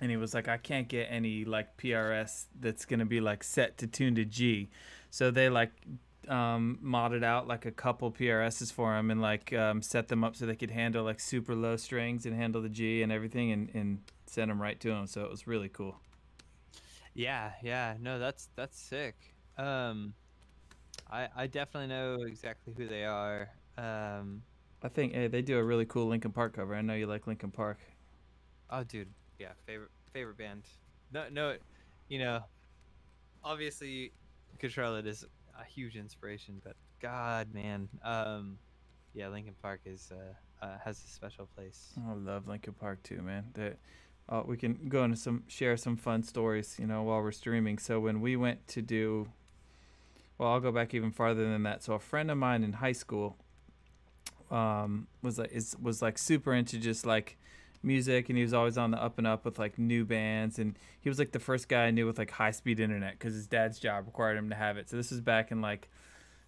And he was like, I can't get any like PRS that's gonna be like set to tune to G. So they like modded out like a couple PRSs for him, and like set them up so they could handle like super low strings and handle the G and everything, and send them right to him. So it was really cool. Yeah, yeah. No, that's sick. I definitely know exactly who they are. I think they do a really cool Linkin Park cover. I know you like Linkin Park. Oh, dude, yeah, favorite band. No, no, you know, obviously, Good Charlotte is a huge inspiration, but God, man, yeah, Linkin Park has a special place. I love Linkin Park too, man. We can go into share some fun stories, while we're streaming. So when we went to do, well, I'll go back even farther than that. So a friend of mine in high school, was like super into just like music, and he was always on the up and up with like new bands, and he was like the first guy I knew with like high speed internet because his dad's job required him to have it. So this was back in like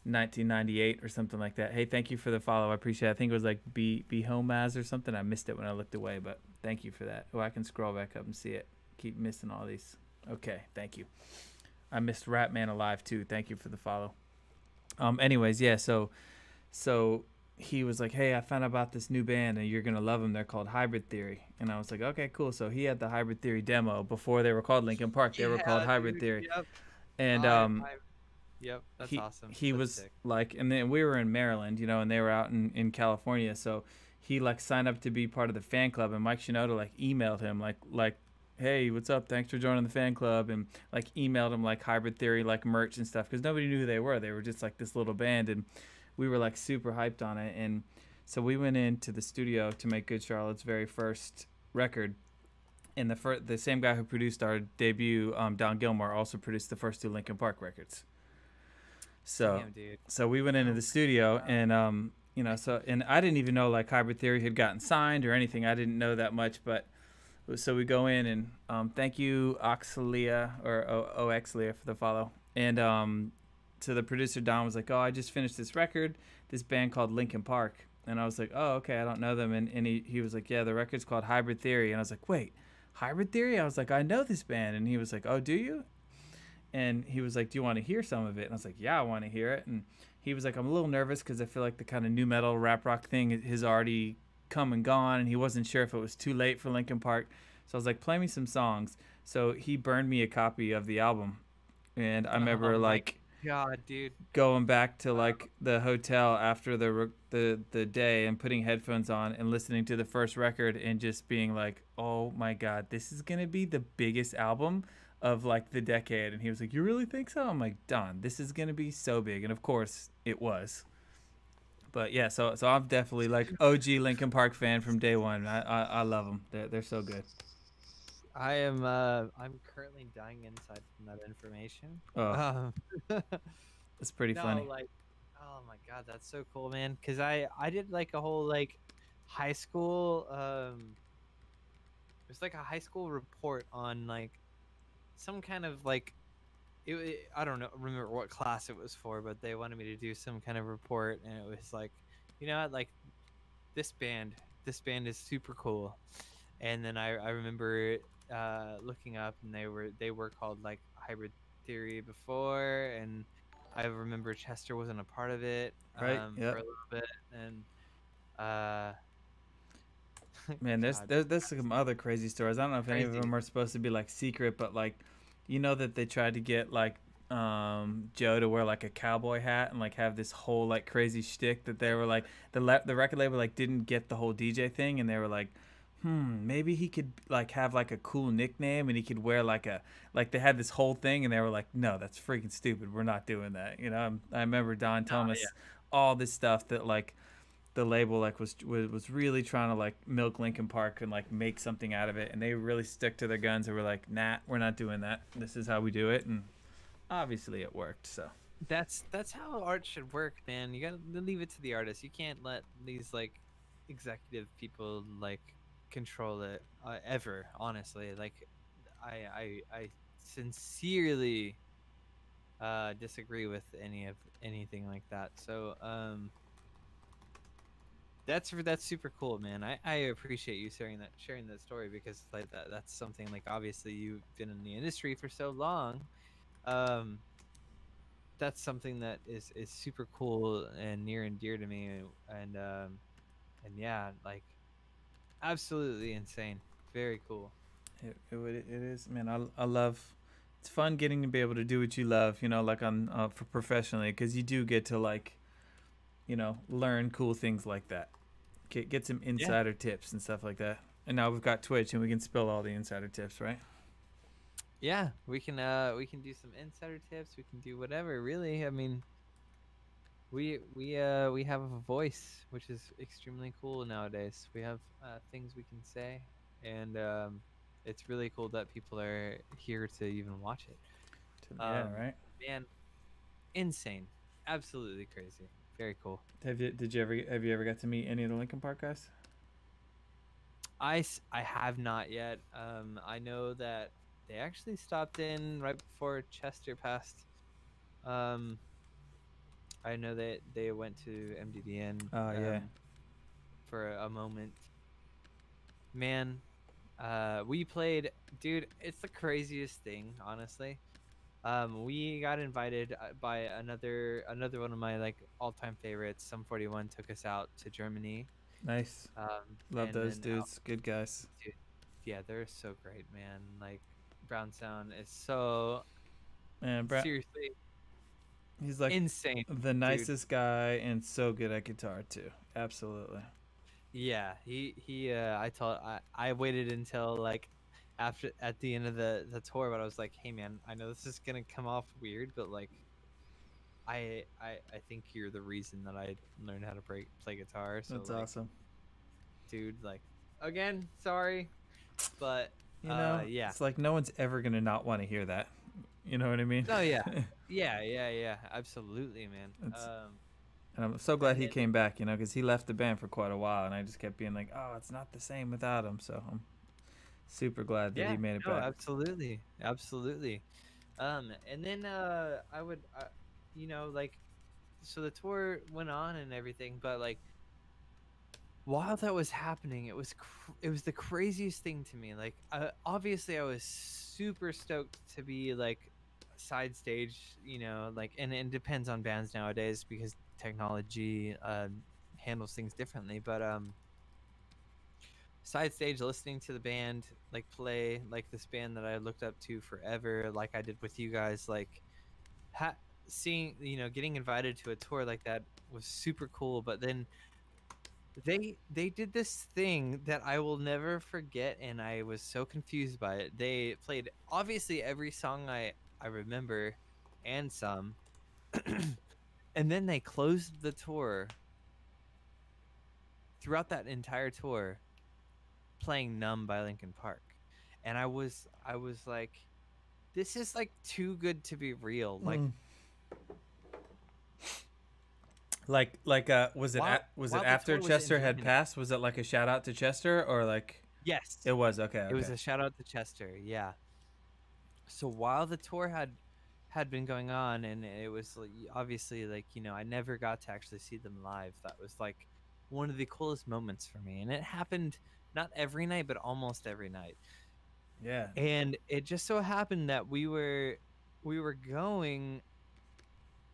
1998 or something like that. Hey, thank you for the follow. I appreciate it. I think it was like be home as or something. I missed it when I looked away, but thank you for that. Oh, I can scroll back up and see it. Keep missing all these. Okay, thank you. I missed Ratman Alive too. Thank you for the follow. Anyways, yeah, so he was like, hey, I found out about this new band and you're gonna love them. They're called Hybrid Theory. And I was like, okay, cool. So he had the Hybrid Theory demo before they were called Linkin Park. They were called Yeah, Hybrid dude. Theory. Yep. And Yep. That's he awesome. he That's was sick. like, and then we were in Maryland, and they were out in California. So he like signed up to be part of the fan club, and Mike Shinoda like emailed him like, hey, what's up? Thanks for joining the fan club, and like emailed him like Hybrid Theory like merch and stuff because nobody knew who they were. They were just like this little band, and we were like super hyped on it. And so we went into the studio to make Good Charlotte's very first record. And the same guy who produced our debut, Don Gilmore, also produced the first two Linkin Park records. So, Damn, dude. we went into the studio, and and I didn't even know like Hybrid Theory had gotten signed or anything. I didn't know that much, but so we go in, and thank you Oxlia or Oxlia for the follow. And so the producer Don was like, oh, I just finished this record, this band called Linkin Park. And I was like, oh, okay, I don't know them. And he was like, yeah, the record's called Hybrid Theory. And I was like, wait, Hybrid Theory? I was like, I know this band. And he was like, oh, do you? And he was like, do you want to hear some of it? And I was like, yeah, I want to hear it. And he was like, I'm a little nervous because I feel like the kind of new metal rap rock thing has already come and gone. And he wasn't sure if it was too late for Linkin Park. So I was like, play me some songs. So he burned me a copy of the album. And I remember like God, dude. going back to like the hotel after the day and putting headphones on and listening to the first record and just being like, oh my God, this is going to be the biggest album of like the decade. And he was like, you really think so? I'm like, Don, this is going to be so big. And of course it was. But yeah, so I'm definitely like OG Linkin Park fan from day one. I love them. They're so good. I'm currently dying inside from that information. Oh, it's pretty funny. Like, Oh my god, that's so cool, man. Cause I did like a whole like high school it was like a high school report on like some kind of like I don't know remember what class it was for, but they wanted me to do some kind of report, and it was like, like this band this band is super cool. And then I remember looking up, and they were called like Hybrid Theory before, and I remember Chester wasn't a part of it Right. for Yep. a little bit, and uh Man, god, there's some other crazy stories. I don't know if any of crazy. them are supposed to be like secret, but like, you know that they tried to get like Joe to wear like a cowboy hat and like have this whole like crazy shtick that they were like the record label like didn't get the whole DJ thing, and they were like, maybe he could like have like a cool nickname and he could wear like they had this whole thing, and they were like, no, that's freaking stupid. We're not doing that. I remember Don No, telling yeah. us all this stuff that like the label like was really trying to like milk Linkin Park and like make something out of it, and they really stick to their guns and were like, nah, we're not doing that. This is how we do it, and obviously it worked. So That's how art should work, man. You gotta leave it to the artist. You can't let these like executive people like control it ever. Honestly, like I sincerely disagree with anything like that. So that's super cool, man. I appreciate you sharing that story, because like that's something like obviously you've been in the industry for so long. Um that's something that is super cool and near and dear to me, and yeah, like absolutely insane. Very cool. it is, man. I love. It's fun getting to be able to do what you love, like on for professionally, because you do get to like, learn cool things like that. Get some Yeah. insider tips and stuff like that. And now we've got Twitch, and we can spill all the insider tips, right? Yeah, we can do some insider tips, we can do whatever, really. I mean, we have a voice, which is extremely cool nowadays. We have things we can say, and it's really cool that people are here to even watch it. Yeah, um right. Man, insane, absolutely crazy, very cool. Have you ever got to meet any of the Linkin Park guys? I have not yet. I know that they actually stopped in right before Chester passed. Um, I know that they went to MDDN Oh yeah, for a moment. Man, we played, dude. It's the craziest thing, honestly. We got invited by another one of my like all-time favorites. Some 41 took us out to Germany. nice. Love And those then out, dudes. Good guys. dude, yeah, they're so great, man. Like Brown Sound is so Man, seriously he's like insane, the dude. nicest guy and so good at guitar too. Absolutely. Yeah, he I waited until like after at the end of the tour, but I was like, "Hey man, I know this is going to come off weird, but like I think you're the reason that I learned how to play guitar. So That's like, awesome. dude, like again, sorry, but yeah. It's like no one's ever gonna not want to hear that. You know what I mean? Oh yeah. Yeah, absolutely, man. It's, and I'm so glad And he then came back. Because he left the band for quite a while, and I just kept being like, "Oh, it's not the same without him." So I'm super glad that yeah, he made it no, back. absolutely. Absolutely. And then I would like, so the tour went on and everything, but like while that was happening, it was the craziest thing to me. Like obviously I was super stoked to be like side stage, like, and it depends on bands nowadays because technology handles things differently, but side stage listening to the band like play like this band that I looked up to forever, like I did with you guys, like ha- seeing, getting invited to a tour like that was super cool. But then they did this thing that I will never forget, and I was so confused by it. They played obviously every song I remember and some, and then they closed the tour throughout that entire tour playing Numb by Linkin Park. And I was like, this is like too good to be real. Like Was it was it while the after tour was in Chester had Germany. passed? Was it like a shout out to Chester or like? Yes, It was okay. it was Okay. a shout out to Chester. Yeah. So while the tour had been going on, and it was like, obviously, like, I never got to actually see them live. That was like one of the coolest moments for me, and it happened not every night, but almost every night. Yeah. And it just so happened that we were going,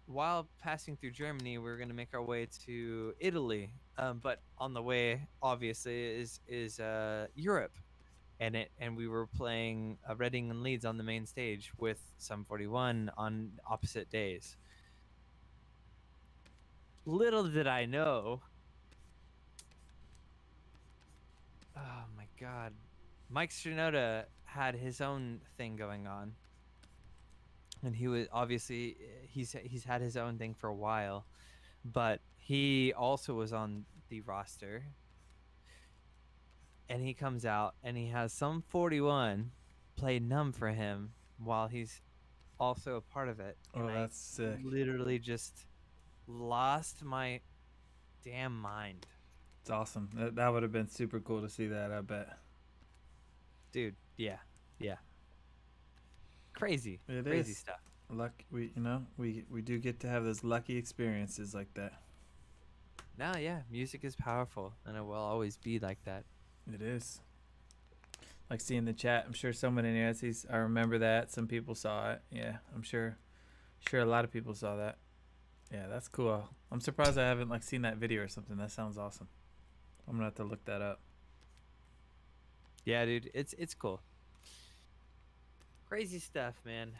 while passing through Germany, we were going to make our way to Italy. But on the way, obviously, is Europe, and we were playing Reading and Leeds on the main stage with Sum 41 on opposite days. Little did I know. Oh my God, Mike Shinoda had his own thing going on, and he was obviously he's had his own thing for a while, but he also was on the roster, and he comes out and he has Sum 41 play Numb for him while he's also a part of it, and Oh, I that's sick. literally just lost my damn mind. It's awesome. That would have been super cool to see that, I bet. Dude, yeah. Crazy Is. stuff. Luck we do get to have those lucky experiences like that. No, yeah, music is powerful, and it will always be like that. It is. Like seeing the chat, I'm sure so many Nancy's. I remember that. Some people saw it. Yeah, I'm sure a lot of people saw that. Yeah, that's cool. I'm surprised I haven't like seen that video or something. That sounds awesome. I'm gonna have to look that up. Yeah, dude, it's cool. Crazy stuff, man.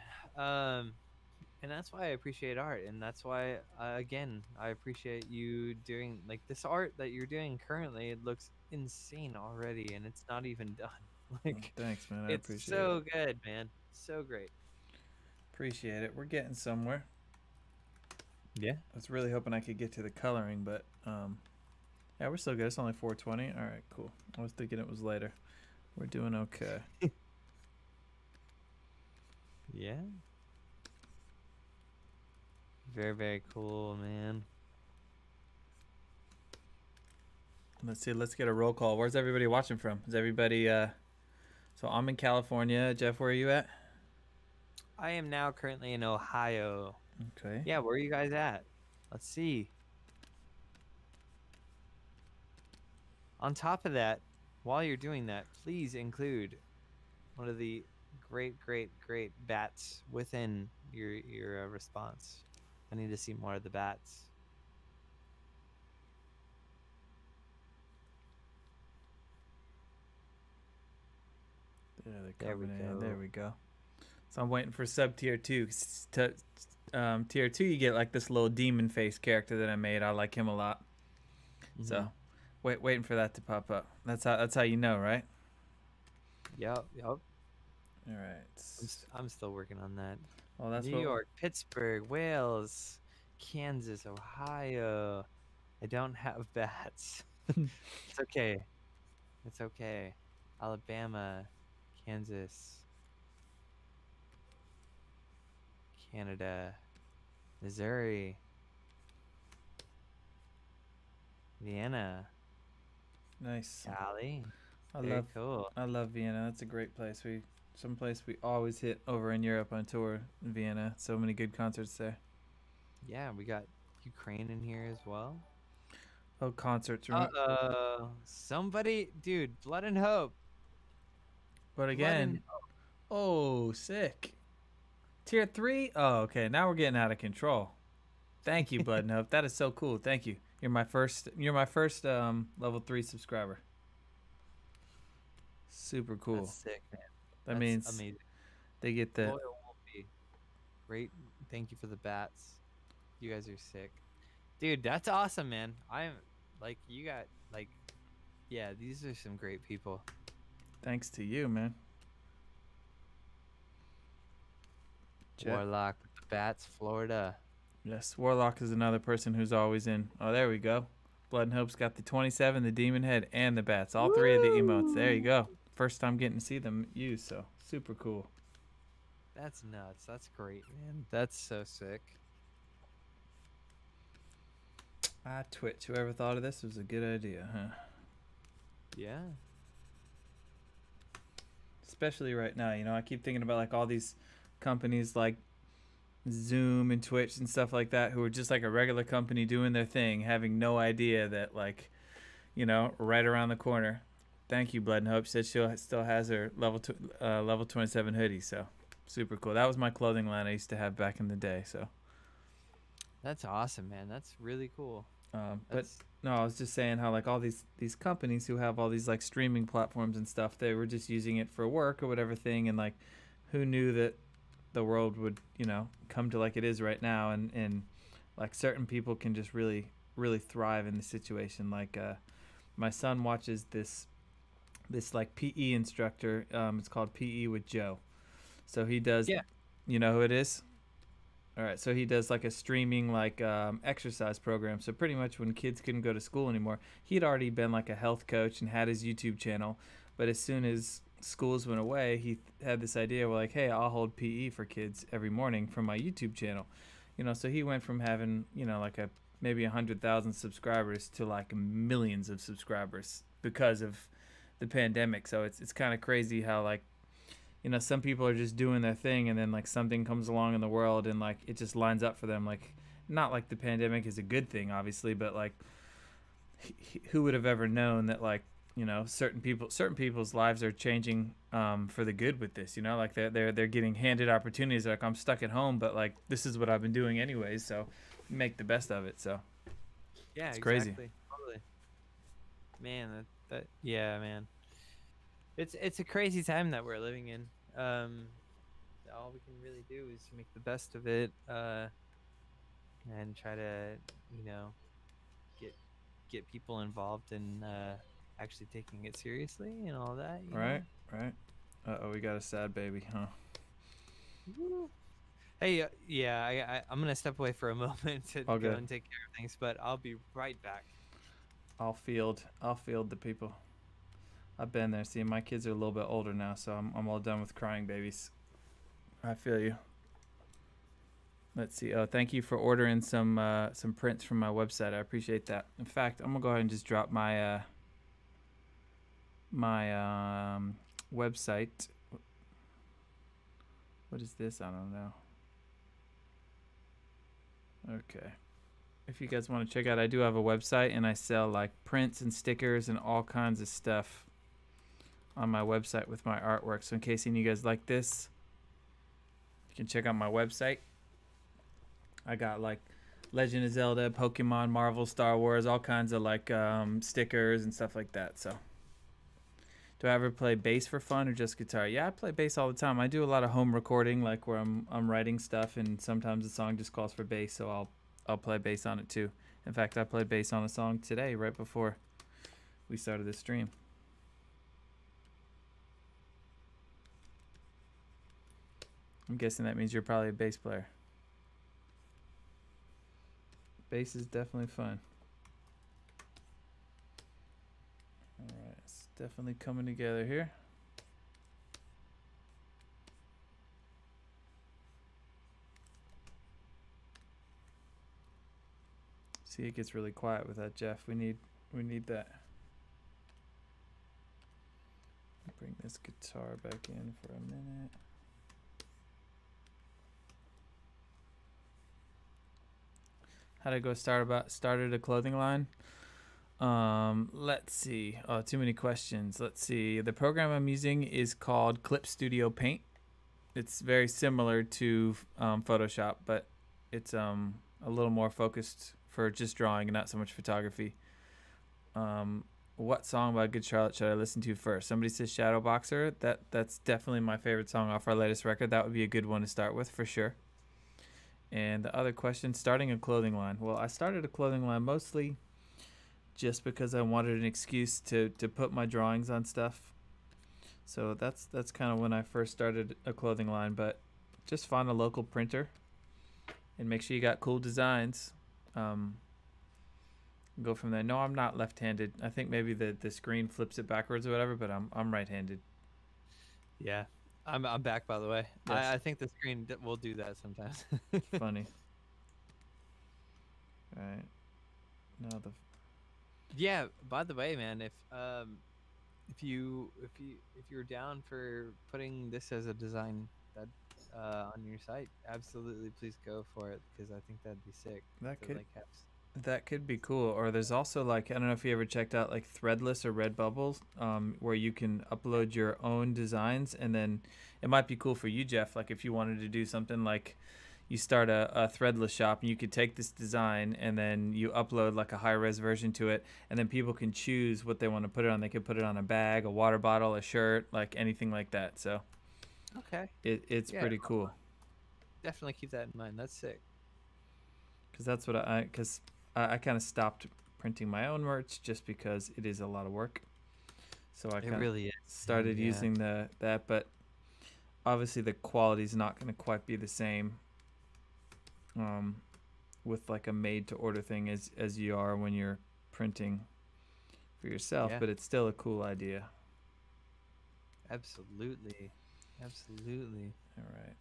And that's why I appreciate art, and that's why again, I appreciate you doing like this art that you're doing currently. It looks insane already, and it's not even done. Like, Thanks, man. I it's appreciate so it. good, man. So great. Appreciate it. We're getting somewhere. Yeah. I was really hoping I could get to the coloring, but yeah, we're still good. It's only 4:20. All right, cool. I was thinking it was later. We're doing okay. Yeah. Very, very cool, man. Let's see. Let's get a roll call. Where's everybody watching from? Is everybody? So I'm in California. Geoff, where are you at? I am now currently in Ohio. Okay. Yeah, where are you guys at? Let's see. On top of that, while you're doing that, please include one of the great bats within your response. I need to see more of the bats. Yeah, There we go. There we go. So I'm waiting for sub tier 2. Tier 2, you get like this little demon face character that I made. I like him a lot. Mm-hmm. So waiting for that to pop up. That's how you know, right? Yep. All right. I'm still working on that. Well, that's New York, Pittsburgh, Wales, Kansas, Ohio. I don't have bats. It's okay. It's okay. Alabama, Kansas, Canada, Missouri, Vienna, Nice. Cali. I Cool. love Vienna. That's a great place. Someplace we always hit over in Europe on tour. In Vienna. So many good concerts there. Yeah, we got Ukraine in here as well. Oh, concerts. Somebody, dude, Blood and Hope. But again, oh, sick. Tier 3? Oh, okay. Now we're getting out of control. Thank you, Blood and Hope. That is so cool. Thank you. You're my first level 3 subscriber. Super cool. That's sick, man. That means amazing. They get the great. Thank you for the bats. You guys are sick. Dude, that's awesome, man. I'm like, you got like, yeah, these are some great people. Thanks to you, man. Warlock with the bats, Florida. Yes, Warlock is another person who's always in. Oh, there we go. Blood and Hope's got the 27, the demon head, and the bats. All three of the emotes. There you go. First time getting to see them used, so super cool. That's nuts. That's great, man. That's so sick. Twitch. Whoever thought of this was a good idea, huh? Yeah. Especially right now, I keep thinking about like all these companies like Zoom and Twitch and stuff like that who are just like a regular company doing their thing, having no idea that like, right around the corner. Thank you, Blood and Hope. Said she still has her level 27 hoodie, so super cool. That was my clothing line I used to have back in the day. So That's awesome, man. That's really cool. but no, I was just saying how like all these companies who have all these like streaming platforms and stuff, they were just using it for work or whatever thing, and like who knew that the world would come to like it is right now, and like certain people can just really thrive in the situation. Like my son watches this like PE instructor. It's called PE with Joe. So he does. Yeah. You know who it is? All right, so he does like a streaming like exercise program. So pretty much when kids couldn't go to school anymore, he'd already been like a health coach and had his YouTube channel. But as soon as schools went away, he had this idea like, hey, I'll hold PE for kids every morning from my YouTube channel. So he went from having like a maybe 100,000 subscribers to like millions of subscribers because of the pandemic. So it's kind of crazy how like some people are just doing their thing, and then like something comes along in the world and like it just lines up for them. Like not like the pandemic is a good thing obviously, but like who would have ever known that like certain people's lives are changing for the good with this. Like they're getting handed opportunities. Like I'm stuck at home, but like this is what I've been doing anyways, so make the best of it. So yeah, it's exactly. crazy. Totally. Man, that yeah, man. It's a crazy time that we're living in. All we can really do is make the best of it, and try to get people involved in actually taking it seriously and all that. Right. Uh-oh, we got a sad baby, huh? Woo. Hey, yeah, I'm gonna step away for a moment to go and take care of things, but I'll be right back. I'll field the people. I've been there. See, my kids are a little bit older now, so I'm all done with crying babies. I feel you. Let's see. Oh, thank you for ordering some prints from my website. I appreciate that. In fact, I'm gonna go ahead and just drop my website. What is this? I don't know. Okay. If you guys want to check out, I do have a website, and I sell like prints and stickers and all kinds of stuff on my website with my artwork. So in case any of you guys like this, you can check out my website. I got like Legend of Zelda, Pokemon, Marvel, Star Wars, all kinds of like stickers and stuff like that. So do I ever play bass for fun or just guitar? Yeah, I play bass all the time. I do a lot of home recording, like where I'm writing stuff, and sometimes the song just calls for bass, so I'll play bass on it too. In fact, I played bass on a song today right before we started this stream. I'm guessing that means you're probably a bass player. Bass is definitely fun. Alright, it's definitely coming together here. See, it gets really quiet with that, Jeff. We need that. Bring this guitar back in for a minute. How to go started a clothing line? Let's see. Oh, too many questions. Let's see. The program I'm using is called Clip Studio Paint. It's very similar to Photoshop, but it's a little more focused for just drawing and not so much photography. What song by Good Charlotte should I listen to first? Somebody says Shadow Boxer. That's definitely my favorite song off our latest record. That would be a good one to start with for sure. And the other question, starting a clothing line. Well, I started a clothing line mostly just because I wanted an excuse to put my drawings on stuff. So that's kind of when I first started a clothing line. But just find a local printer and make sure you got cool designs. Go from there. No, I'm not left-handed. I think maybe the screen flips it backwards or whatever, but I'm right-handed. Yeah. I'm back, by the way. Yes. I think the screen will do that sometimes. Funny. All right. No, the Yeah. By the way, man, if you're down for putting this as a design that on your site, absolutely, please go for it because I think that'd be sick that to could like have. that could be cool. Or there's also like, I don't know if you ever checked out like Threadless or Redbubble, where you can upload your own designs, and then it might be cool for you, Geoff. Like if you wanted to do something like you start a Threadless shop, and you could take this design and then you upload like a high res version to it, and then people can choose what they want to put it on. They could put it on a bag, a water bottle, a shirt, like anything like that. So Okay. it's Yeah, pretty cool. definitely keep that in mind. That's sick. Because that's what I kind of stopped printing my own merch just because it is a lot of work. So I It kind of really is. started Yeah. using that, but obviously the quality is not going to quite be the same with like a made to order thing as you are when you're printing for yourself, Yeah. but it's still a cool idea. Absolutely. Absolutely. All right.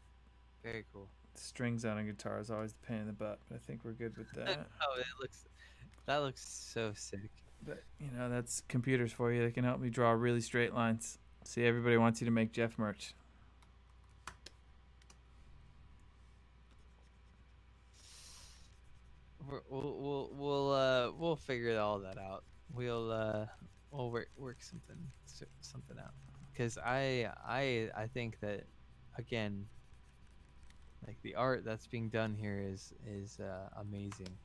Very cool. Strings on a guitar is always the pain in the butt, but I think we're good with that. Oh, that looks so sick. But you know, that's computers for you. They can help me draw really straight lines. See, everybody wants you to make Geoff merch. We'll figure all that out. We'll work something out. Because I think that, again, like the art that's being done here is amazing.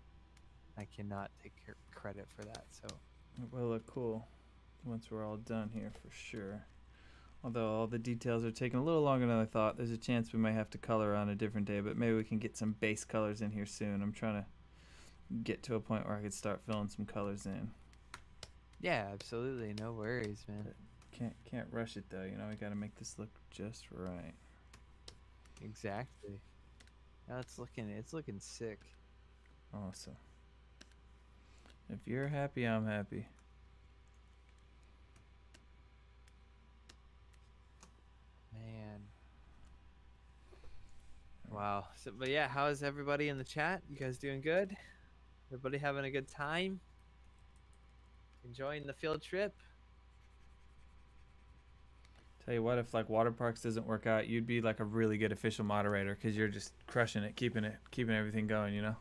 I cannot take credit for that. So It will look cool once we're all done here for sure. Although all the details are taking a little longer than I thought. There's a chance we might have to color on a different day, but maybe we can get some base colors in here soon. I'm trying to get to a point where I could start filling some colors in. yeah, absolutely, no worries, man. But can't rush it though. You know, we got to make this look just right. Exactly. Now it's looking sick. Awesome. If you're happy, I'm happy. Man. Wow. So, but yeah, how is everybody in the chat? You guys doing good? Everybody having a good time? Enjoying the field trip? Tell you what, if like Waterparks doesn't work out, you'd be like a really good official moderator because you're just crushing it, keeping everything going. You know.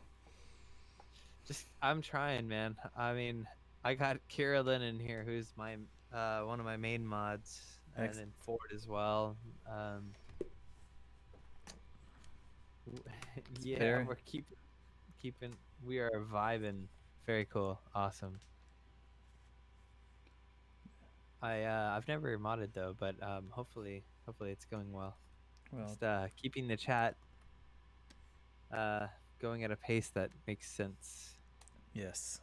I'm trying, man. I mean, I got Carolyn in here, who's my one of my main mods, and then Ford as well. Yeah, we're keeping. We are vibing. Very cool. Awesome. I've never modded though, but hopefully it's going well. Just keeping the chat going at a pace that makes sense. Yes.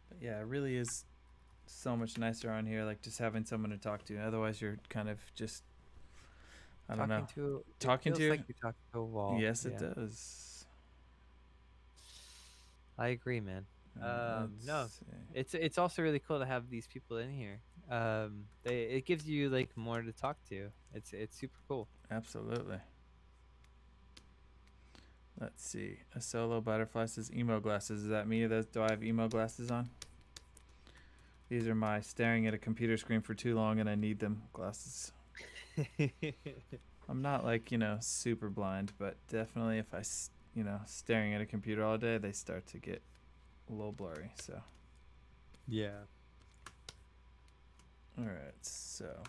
But yeah, it really is so much nicer on here, like just having someone to talk to. Otherwise you're kind of just talking to like you're talking to a wall. Yes, it does. I agree, man. No, it's also really cool to have these people in here. It gives you like more to talk to. It's super cool. Absolutely. Let's see. A solo butterfly says emo glasses. Is that me? Do I have emo glasses on? These are my staring at a computer screen for too long and I need them glasses. I'm not like, you know, super blind, but definitely if I, you know, staring at a computer all day, they start to get a little blurry. So yeah. All right, so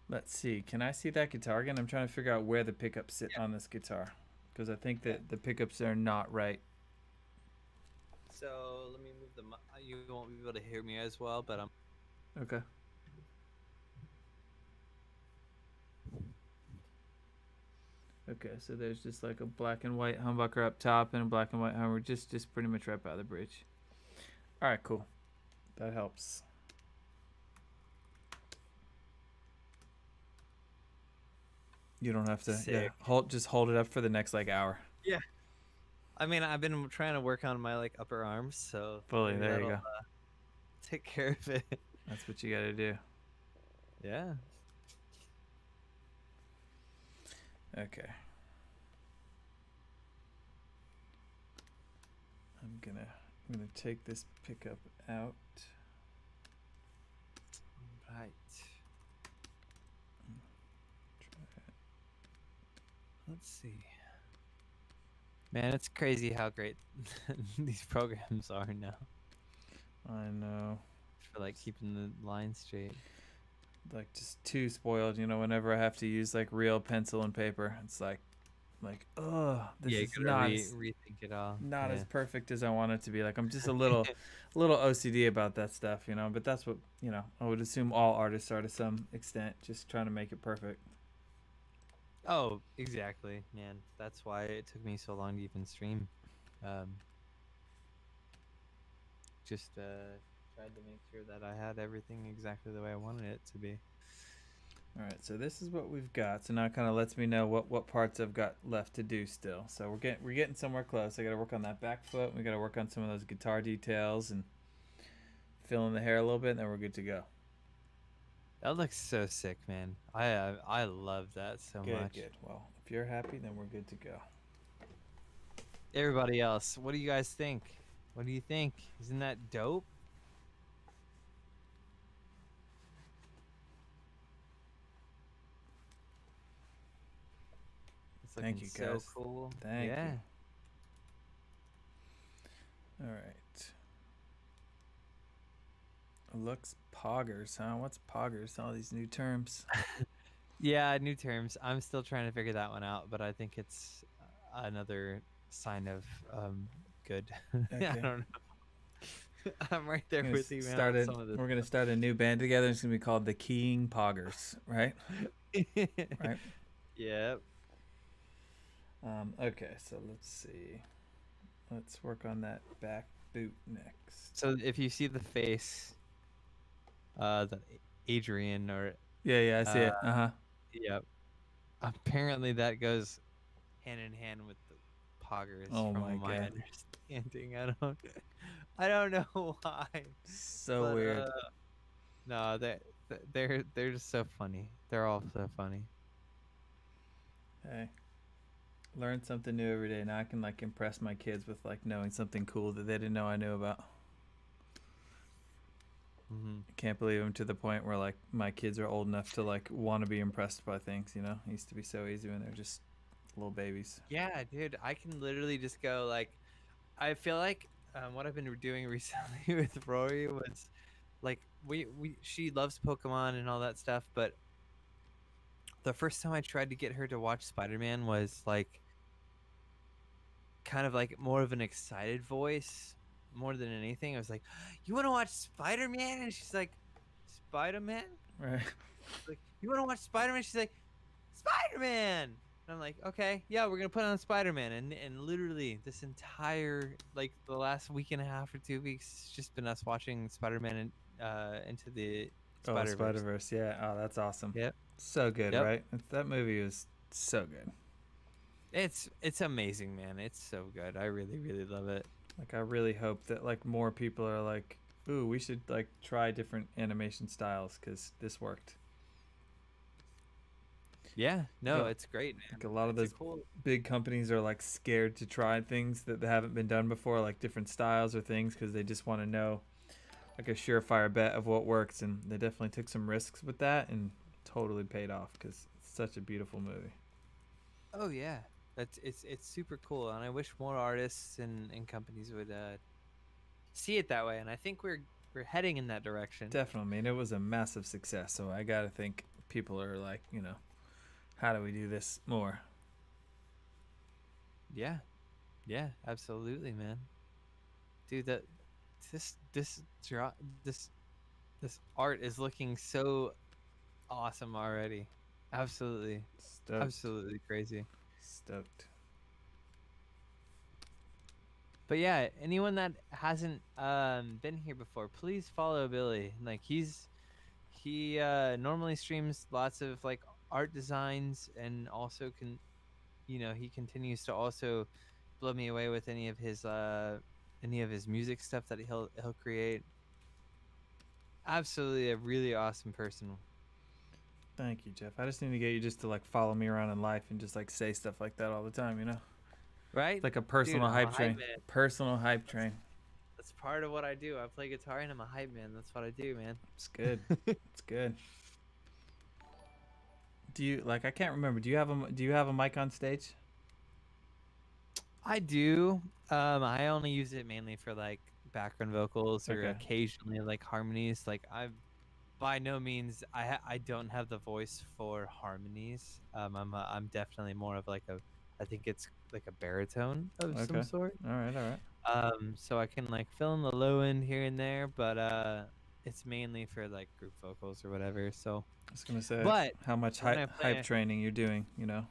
let's see. Can I see that guitar again? I'm trying to figure out where the pickups sit on this guitar because I think that the pickups are not right. So let me move you won't be able to hear me as well, but I'm okay. Okay, so there's just like a black and white humbucker up top and a black and white Hummer, just pretty much right by the bridge. All right, cool. That helps. You don't have to just hold it up for the next like hour. Yeah. I mean, I've been trying to work on my like upper arms, so fully there you go. Take care of it. That's what you got to do. Yeah. Okay. I'm gonna I'm gonna take this pickup out. Right. Let's see. Man, it's crazy how great these programs are now I know. for like keeping the line straight. Like just too spoiled, you know, whenever I have to use like real pencil and paper, it's like oh, this Yeah, you is gotta not rethink it all. not Yeah. as perfect as I want it to be. Like I'm just a little OCD about that stuff, you know, but that's what, you know, I would assume all artists are to some extent, just trying to make it perfect. Oh, exactly, man. That's why it took me so long to even stream. Just tried to make sure that I had everything exactly the way I wanted it to be. All right, so this is what we've got. So now it kind of lets me know what parts I've got left to do still. So we're getting somewhere close. I got to work on that back foot. We got to work on some of those guitar details and fill in the hair a little bit, and then we're good to go. That looks so sick, man. I love that so much. Good. Well, if you're happy, then we're good to go. Everybody else, what do you guys think? What do you think? Isn't that dope? It's looking Thank you, so guys. cool. Thank yeah. you. All right. Looks poggers, huh? What's poggers? All these new terms. Yeah, new terms. I'm still trying to figure that one out, but I think it's another sign of good. Okay. I don't know. I'm right there with you, man. We're gonna start a new band together. It's gonna be called the Keying Poggers, right? Right. Yep. Okay, so let's see. Let's work on that back boot next. So if you see the face, that Adrian or Yeah, I see it. Yep. Apparently that goes hand in hand with the poggers. Oh from my God. understanding. I don't know why. So weird. No, they're just so funny. They're all so funny. Hey, learn something new every day. Now I can like impress my kids with like knowing something cool that they didn't know I knew about. I can't believe I'm to the point where like my kids are old enough to like want to be impressed by things, you know? It used to be so easy when they're just little babies. Yeah, dude, I can literally just go like, I feel like what I've been doing recently with Rory was like she loves Pokemon and all that stuff, but the first time I tried to get her to watch Spider-Man was like kind of like more of an excited voice more than anything. I was like, "You want to watch Spider-Man?" And she's like, "Spider-Man?" Right. Like, "You want to watch Spider-Man?" She's like, "Spider-Man!" And I'm like, "Okay, yeah, we're gonna put on Spider-Man." And literally this entire like the last week and a half or 2 weeks, it's just been us watching Spider-Man and Into the Spider-Verse. Spider-Verse, yeah. Oh, that's awesome. Yep. So good, Yep. right? That movie was so good. It's amazing, man. It's so good. I really, really love it. Like I really hope that like more people are like, ooh, we should like try different animation styles because this worked. Yeah, no, it's great, man. Like a lot of those big companies are like scared to try things that haven't been done before, like different styles or things, because they just want to know like a surefire bet of what works. And they definitely took some risks with that and totally paid off because it's such a beautiful movie. Oh yeah, it's super cool, and I wish more artists and companies would see it that way. And I think we're heading in that direction. Definitely. I mean, it was a massive success, so I gotta think people are like, you know, how do we do this more? Yeah, absolutely, man. Dude, this art is looking so awesome already. Absolutely. Stoked. Absolutely crazy. Stoked. But yeah, anyone that hasn't been here before, please follow Billy. Like he normally streams lots of like art designs, and also he continues to also blow me away with any of his music stuff that he'll create. Absolutely a really awesome person. Thank you, Geoff. I just need to get you just to like follow me around in life and just like say stuff like that all the time, you know? Right? Like a personal Dude, hype train. Personal hype train. That's part of what I do. I play guitar and I'm a hype man. That's what I do, man. It's good. It's good. Do you like? I can't remember. Do you have a mic on stage? I do. I only use it mainly for like background vocals or Okay. occasionally like harmonies. Like I've by no means I don't have the voice for harmonies. I'm definitely more of like a I think it's like a baritone of some Okay. sort. All right. All right. So I can like fill in the low end here and there, but it's mainly for like group vocals or whatever. So I was gonna say, but how much when I hype play training you're doing? You know.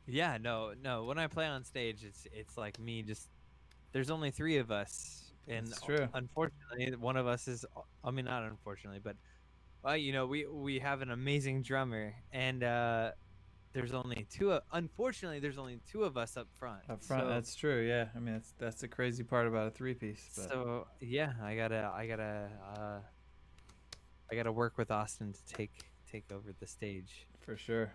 yeah, no, when I play on stage it's like me just there's only 3 of us and That's true. unfortunately one of us is I mean not unfortunately, but you know, we have an amazing drummer and there's only 2 unfortunately there's only 2 of us up front. Up front, So that's true. Yeah, I mean that's the crazy part about a 3-piece. But so yeah, I gotta work with Austin to take over the stage for sure.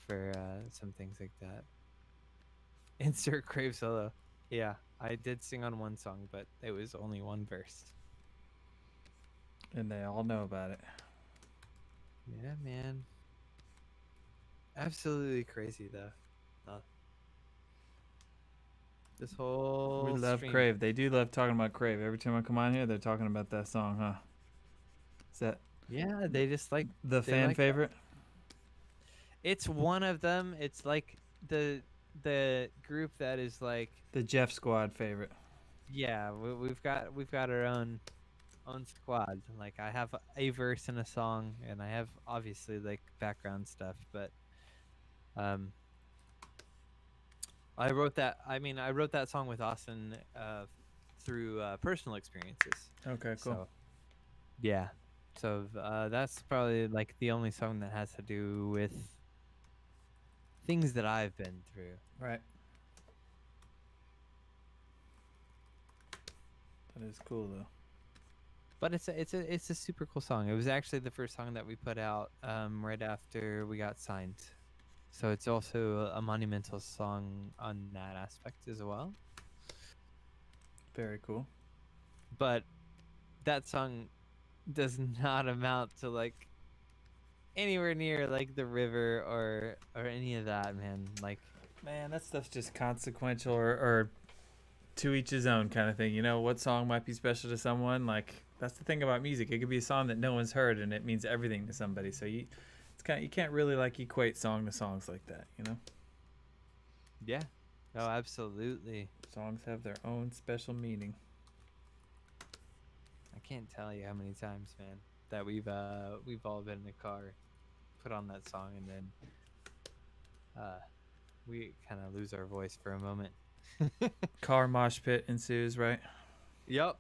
for some things like that. Insert Crave solo. Yeah, I did sing on one song, but it was only one verse. And they all know about it. Yeah, man. Absolutely crazy though. This whole We love stream. Crave. They do love talking about Crave. Every time I come on here, they're talking about that song, huh? Is that Yeah, they just like the they fan like favorite? it's one of them. It's like the group that is like The Jeff Squad favorite. yeah, we've got our own squad. Like I have a verse in a song, and I have obviously like background stuff, but I wrote that. I mean, I wrote that song with Austin through personal experiences. Okay, cool. So, yeah, so that's probably like the only song that has to do with things that I've been through. Right. That is cool though. But it's a super cool song. It was actually the first song that we put out right after we got signed. So it's also a monumental song on that aspect as well. Very cool. But that song does not amount to like anywhere near like the river or any of that, man. Like, man, that stuff's just consequential or to each his own kind of thing. You know, what song might be special to someone? Like, that's the thing about music. It could be a song that no one's heard and it means everything to somebody. So you can't really like equate song to songs like that, you know? yeah. Oh, absolutely. Songs have their own special meaning. I can't tell you how many times, man, that we've all been in the car, put on that song, and then we kind of lose our voice for a moment. Car mosh pit ensues, right? Yep.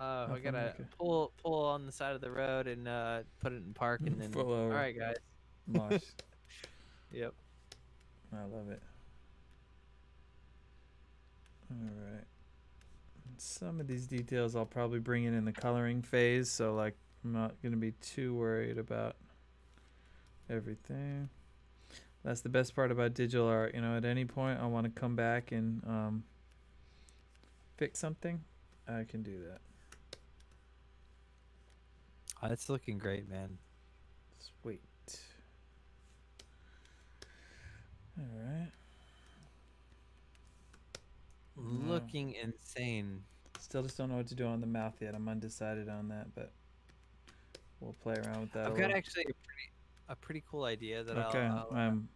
I gotta pull on the side of the road and put it in park, and then all right, guys. Mosh. Yep. I love it. All right. Some of these details I'll probably bring in the coloring phase, so like I'm not gonna be too worried about everything. That's the best part about digital art. You know, at any point I want to come back and fix something, I can do that. It's looking great, man. Sweet. All right. Looking insane. Still just don't know what to do on the mouth yet. I'm undecided on that, but we'll play around with that. I've got actually a pretty cool idea that I'm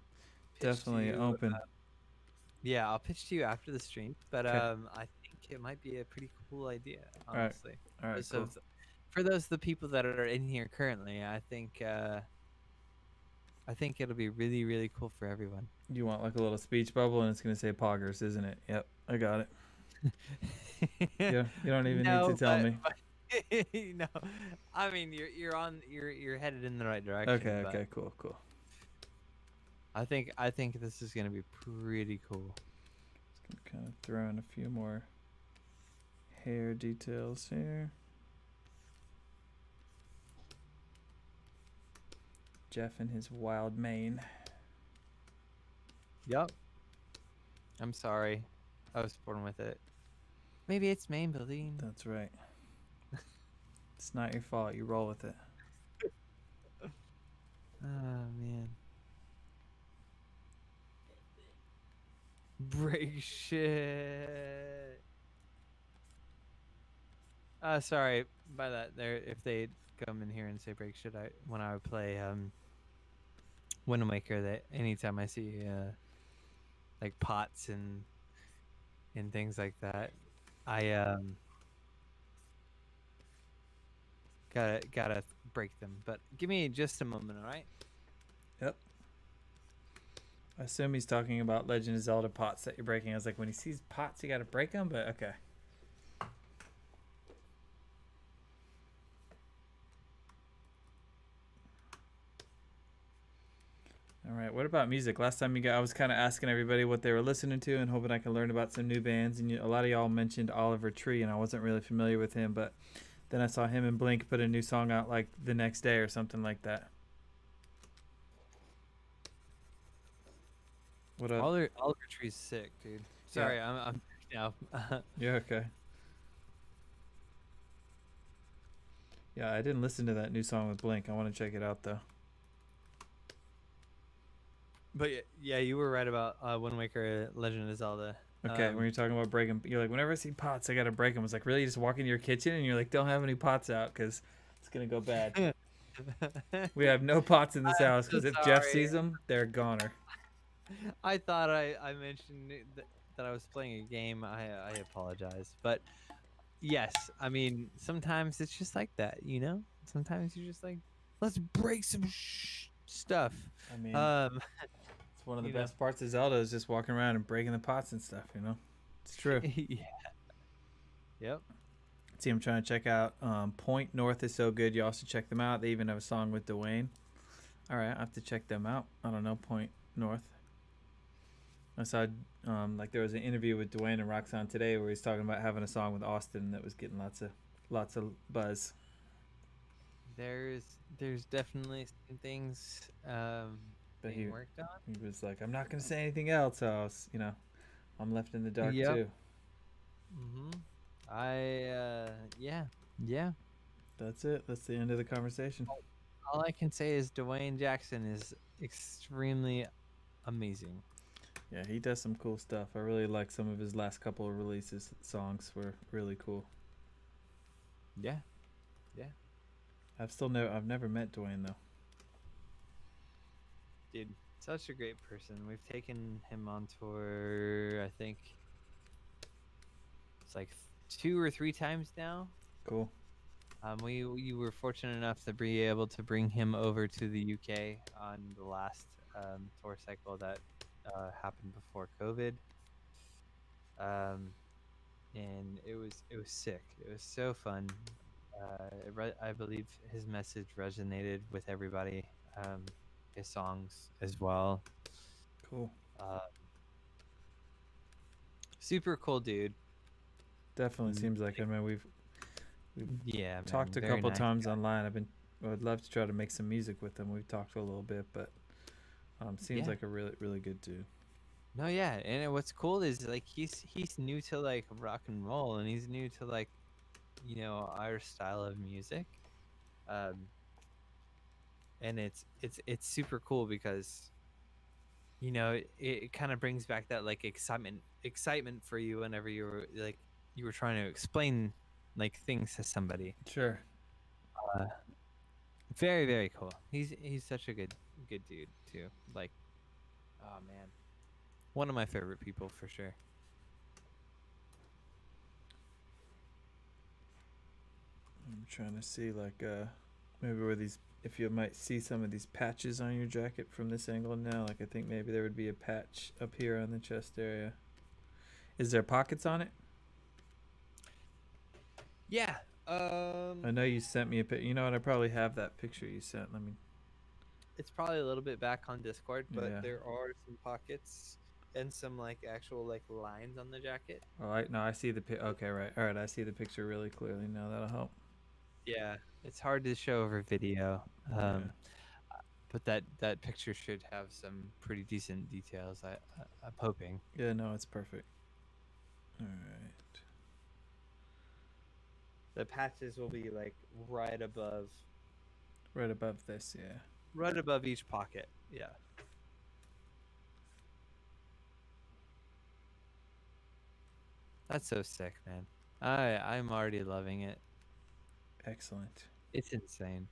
definitely open. Yeah, I'll pitch to you after the stream, but I think it might be a pretty cool idea, honestly. All right. So Cool. For those the people that are in here currently, I think it'll be really, really cool for everyone. You want like a little speech bubble, and it's gonna say Poggers, isn't it? Yep, I got it. Yeah, you don't even need to tell me. No, I mean you're headed in the right direction. Okay, cool. I think this is gonna be pretty cool. Just gonna kind of throw in a few more hair details here. Jeff and his wild mane. Yep. I'm sorry, I was born with it. Maybe it's Maybelline. That's right. It's not your fault. You roll with it. Oh man. Break shit. Sorry by that. There, if they come in here and say break shit, when I would play Wind Waker, that anytime I see like pots and things like that, I gotta break them. But give me just a moment, all right? Yep. I assume he's talking about Legend of Zelda pots that you're breaking. I was like, when he sees pots, you gotta break them, but okay. All right. What about music? Last time I was kind of asking everybody what they were listening to and hoping I could learn about some new bands. And a lot of y'all mentioned Oliver Tree, and I wasn't really familiar with him, but then I saw him and Blink put a new song out like the next day or something like that. What up? Oliver Tree's sick, dude. Sorry, I'm now. Yeah, okay. Yeah, I didn't listen to that new song with Blink. I want to check it out though. But yeah, you were right about Wind Waker, Legend of Zelda. Okay, when you're talking about breaking, you're like, whenever I see pots, I gotta break them. I was like, really? You just walk into your kitchen and you're like, don't have any pots out because it's gonna go bad. We have no pots in this house because if Geoff sees them, they're goner. I thought I mentioned that I was playing a game. I apologize, but yes, I mean sometimes it's just like that, you know. Sometimes you're just like, let's break some stuff. I mean, it's one of the best parts of Zelda is just walking around and breaking the pots and stuff. You know, it's true. Yeah. Yep. See, I'm trying to check out Point North is so good. You also check them out. They even have a song with Dwayne. All right, I have to check them out. I don't know Point North. I saw like there was an interview with Dwayne and Roxanne today where he's talking about having a song with Austin that was getting lots of buzz. There's definitely some things being worked on. He was like, I'm not gonna say anything else, else. You know, I'm left in the dark too. Yeah. That's it. That's the end of the conversation. All I can say is Dwayne Jackson is extremely amazing. Yeah, he does some cool stuff. I really like some of his last couple of releases. Songs were really cool. Yeah. I've never met Dwayne though. Dude, such a great person. We've taken him on tour, I think it's like 2 or 3 times now. Cool. We were fortunate enough to be able to bring him over to the UK on the last tour cycle that happened before COVID. And it was sick. It was so fun. I believe his message resonated with everybody. His songs as well. Cool. Super cool dude. Definitely seems like it. I mean, we've talked a very couple nice times guy. online. I'd love to try to make some music with him. We've talked a little bit, but seems like a really good dude. No, yeah, and what's cool is like he's new to like rock and roll, and he's new to like, you know, our style of music. And it's super cool because, you know, it kind of brings back that like excitement for you whenever you were trying to explain like things to somebody. Sure. Very, very cool. He's such a good dude too. Like, oh man, one of my favorite people for sure. I'm trying to see like maybe where these, if you might see some of these patches on your jacket from this angle now. Like I think maybe there would be a patch up here on the chest area. Is there pockets on it? Yeah. I know you sent me a pic. You know what? I probably have that picture you sent. Let me. It's probably a little bit back on Discord, but Yeah. there are some pockets and some like actual like lines on the jacket. Oh, I see the okay, right. All right, I see the picture really clearly now. That'll help. Yeah, it's hard to show over video. Yeah. But that picture should have some pretty decent details. I'm hoping. Yeah, no, it's perfect. All right. The patches will be like right above this, yeah. right above each pocket. Yeah. That's so sick, man. I'm already loving it. Excellent. It's insane.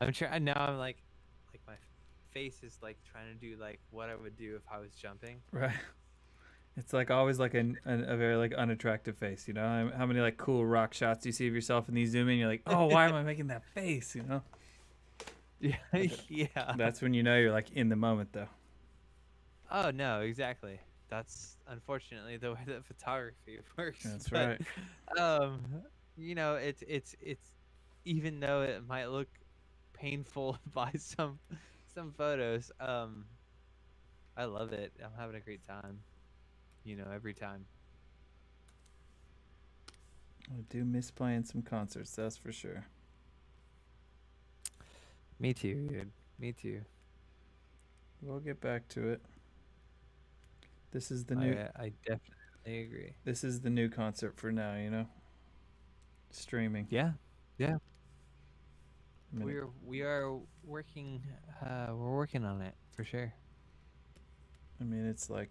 I'm trying now. I'm like my face is like trying to do like what I would do if I was jumping. Right. It's like always like a very like unattractive face, you know? How many like cool rock shots do you see of yourself and you zoom in, you're like, oh, why am I making that face, you know? Yeah. Yeah. That's when you know you're like in the moment though. Oh no, exactly. That's unfortunately the way that photography works. That's but, right. You know, it's even though it might look painful by some photos, I love it. I'm having a great time. You know, every time. I do miss playing some concerts, that's for sure. Me too, dude. Me too. We'll get back to it. This is the new. I definitely agree. This is the new concert for now, you know. Streaming. Yeah, yeah. I mean, We are working. We're working on it for sure. I mean, it's like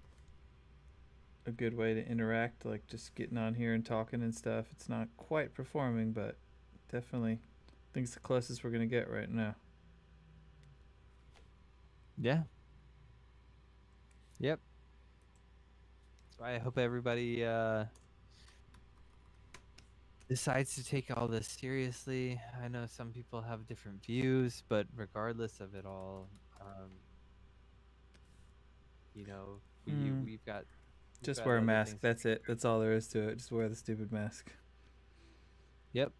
a good way to interact, like just getting on here and talking and stuff. It's not quite performing, but definitely, I think it's the closest we're gonna get right now. Yeah. Yep. So I hope everybody decides to take all this seriously. I know some people have different views, but regardless of it all, you know, we've got just wear a mask. That's it. That's all there is to it. Just wear the stupid mask. Yep.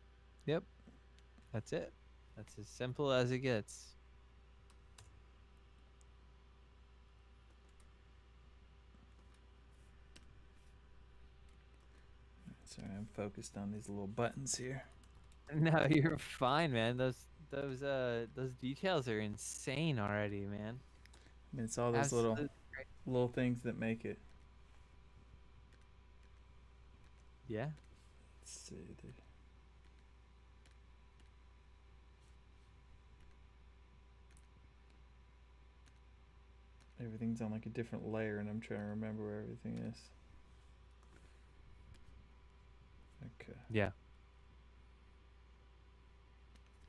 Yep. That's it. That's as simple as it gets. Sorry, I'm focused on these little buttons here. No, you're fine, man. Those details are insane already, man. I mean, it's all those little things that make it. Yeah. Let's see. Everything's on like a different layer, and I'm trying to remember where everything is. Okay. Yeah.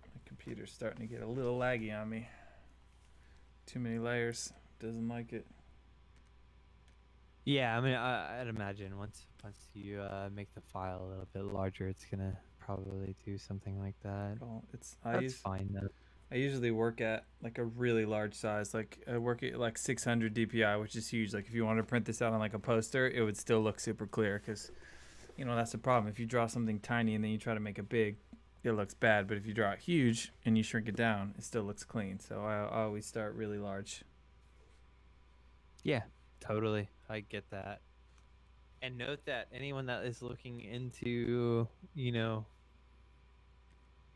My computer's starting to get a little laggy on me. Too many layers. Doesn't like it. Yeah, I mean, I'd imagine once you make the file a little bit larger, it's gonna probably do something like that. Well, That's fine though. I usually work at like a really large size. Like I work at like 600 DPI, which is huge. Like if you want to print this out on like a poster, it would still look super clear because, you know, that's the problem. If you draw something tiny and then you try to make it big, it looks bad. But if you draw it huge and you shrink it down, it still looks clean. So I always start really large. Yeah, totally. I get that. And note that anyone that is looking into, you know,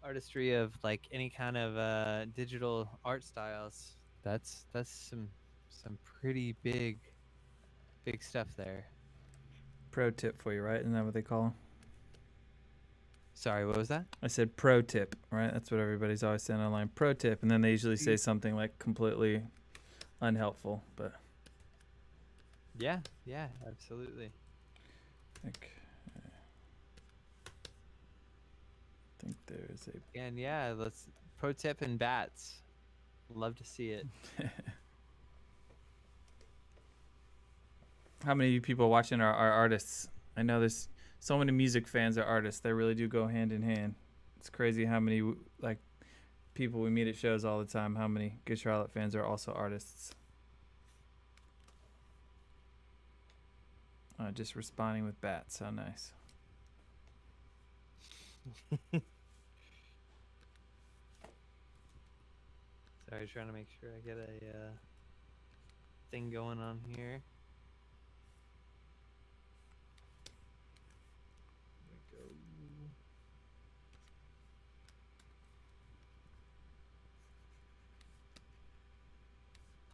artistry of like any kind of digital art styles, that's some pretty big stuff there. Pro tip for you, right? Isn't that what they call them? Sorry, what was that? I said pro tip, right? That's what everybody's always saying online. Pro tip, and then they usually say something like completely unhelpful, but yeah, absolutely. Okay. I think there's a... And yeah, let's pro tip and bats. Love to see it. How many people watching are artists? I know there's so many music fans are artists. They really do go hand in hand. It's crazy how many like people we meet at shows all the time. How many Good Charlotte fans are also artists? Just responding with bats. How nice. Sorry, trying to make sure I get a thing going on here. There we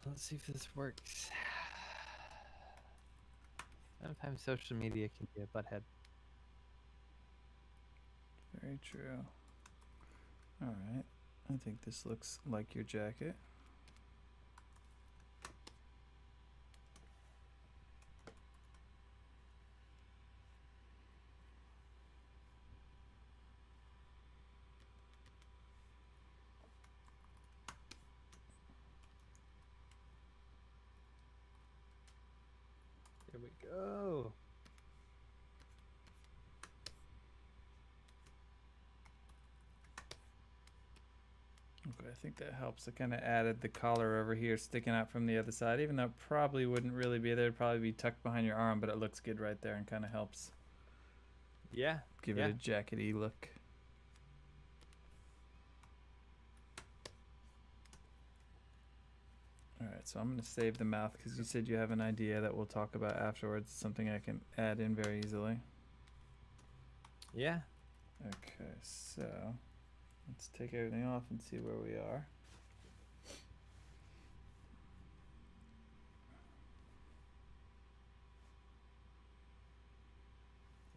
go. Let's see if this works. Sometimes social media can be a butthead. Very true. All right. I think this looks like your jacket. There we go. Okay, I think that helps. I kind of added the collar over here sticking out from the other side, even though it probably wouldn't really be there. It'd probably be tucked behind your arm, but it looks good right there and kind of helps. Yeah. Give it a jackety look. All right, so I'm going to save the mouth because you said you have an idea that we'll talk about afterwards. Something I can add in very easily. Yeah. Okay, so let's take everything off and see where we are.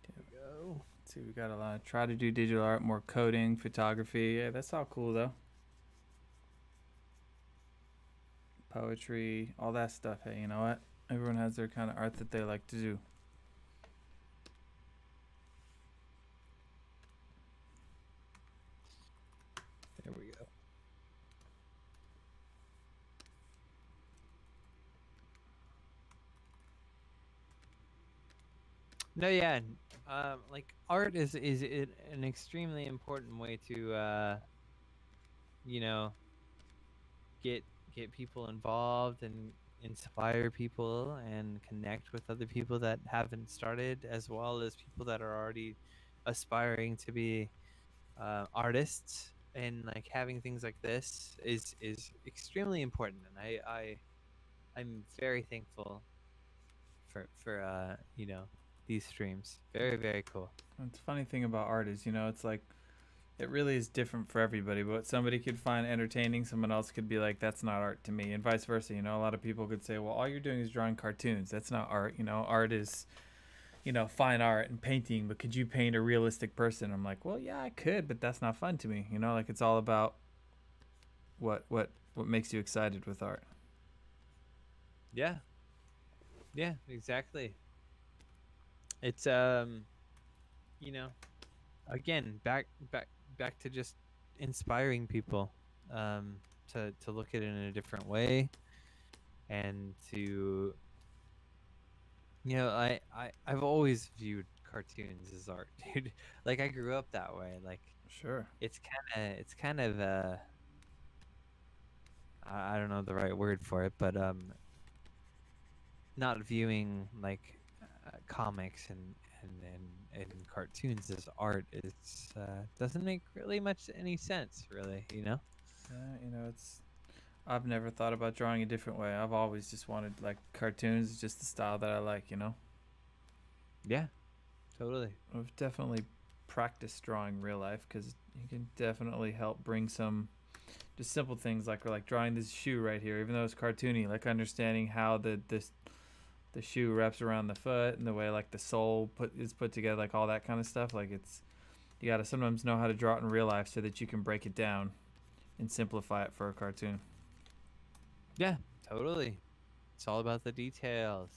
There we go. Let's see, we got a lot. Try to do digital art, more coding, photography. Yeah, that's all cool though. Poetry, all that stuff. Hey, you know what? Everyone has their kind of art that they like to do. There we go. No, yeah. Like art is an extremely important way to you know, get people involved and inspire people and connect with other people that haven't started, as well as people that are already aspiring to be artists. And like having things like this is extremely important, and I'm very thankful for you know, these streams. Very, very cool. And the funny thing about art is, you know, it's like it really is different for everybody. But what somebody could find entertaining, someone else could be like, that's not art to me, and vice versa. You know, a lot of people could say, well, all you're doing is drawing cartoons. That's not art. You know, art is, you know, fine art and painting. But could you paint a realistic person? I'm like, well, yeah, I could, but that's not fun to me. You know, like it's all about what makes you excited with art. Yeah. Yeah, exactly. It's you know, again, back to just inspiring people to look at it in a different way, and to, you know, I've always viewed cartoons as art, dude. Like I grew up that way. Like Sure. it's kind of I don't know the right word for it, but not viewing like comics and cartoons as art is doesn't make really much any sense, really, you know. You know, it's. I've never thought about drawing a different way. I've always just wanted like cartoons, just the style that I like. You know. Yeah, totally. I've definitely practiced drawing real life because you can definitely help bring some just simple things like drawing this shoe right here, even though it's cartoony, like understanding how the shoe wraps around the foot and the way like the sole is put together, like all that kind of stuff. Like it's you gotta sometimes know how to draw it in real life so that you can break it down and simplify it for a cartoon. Yeah, totally. It's all about the details.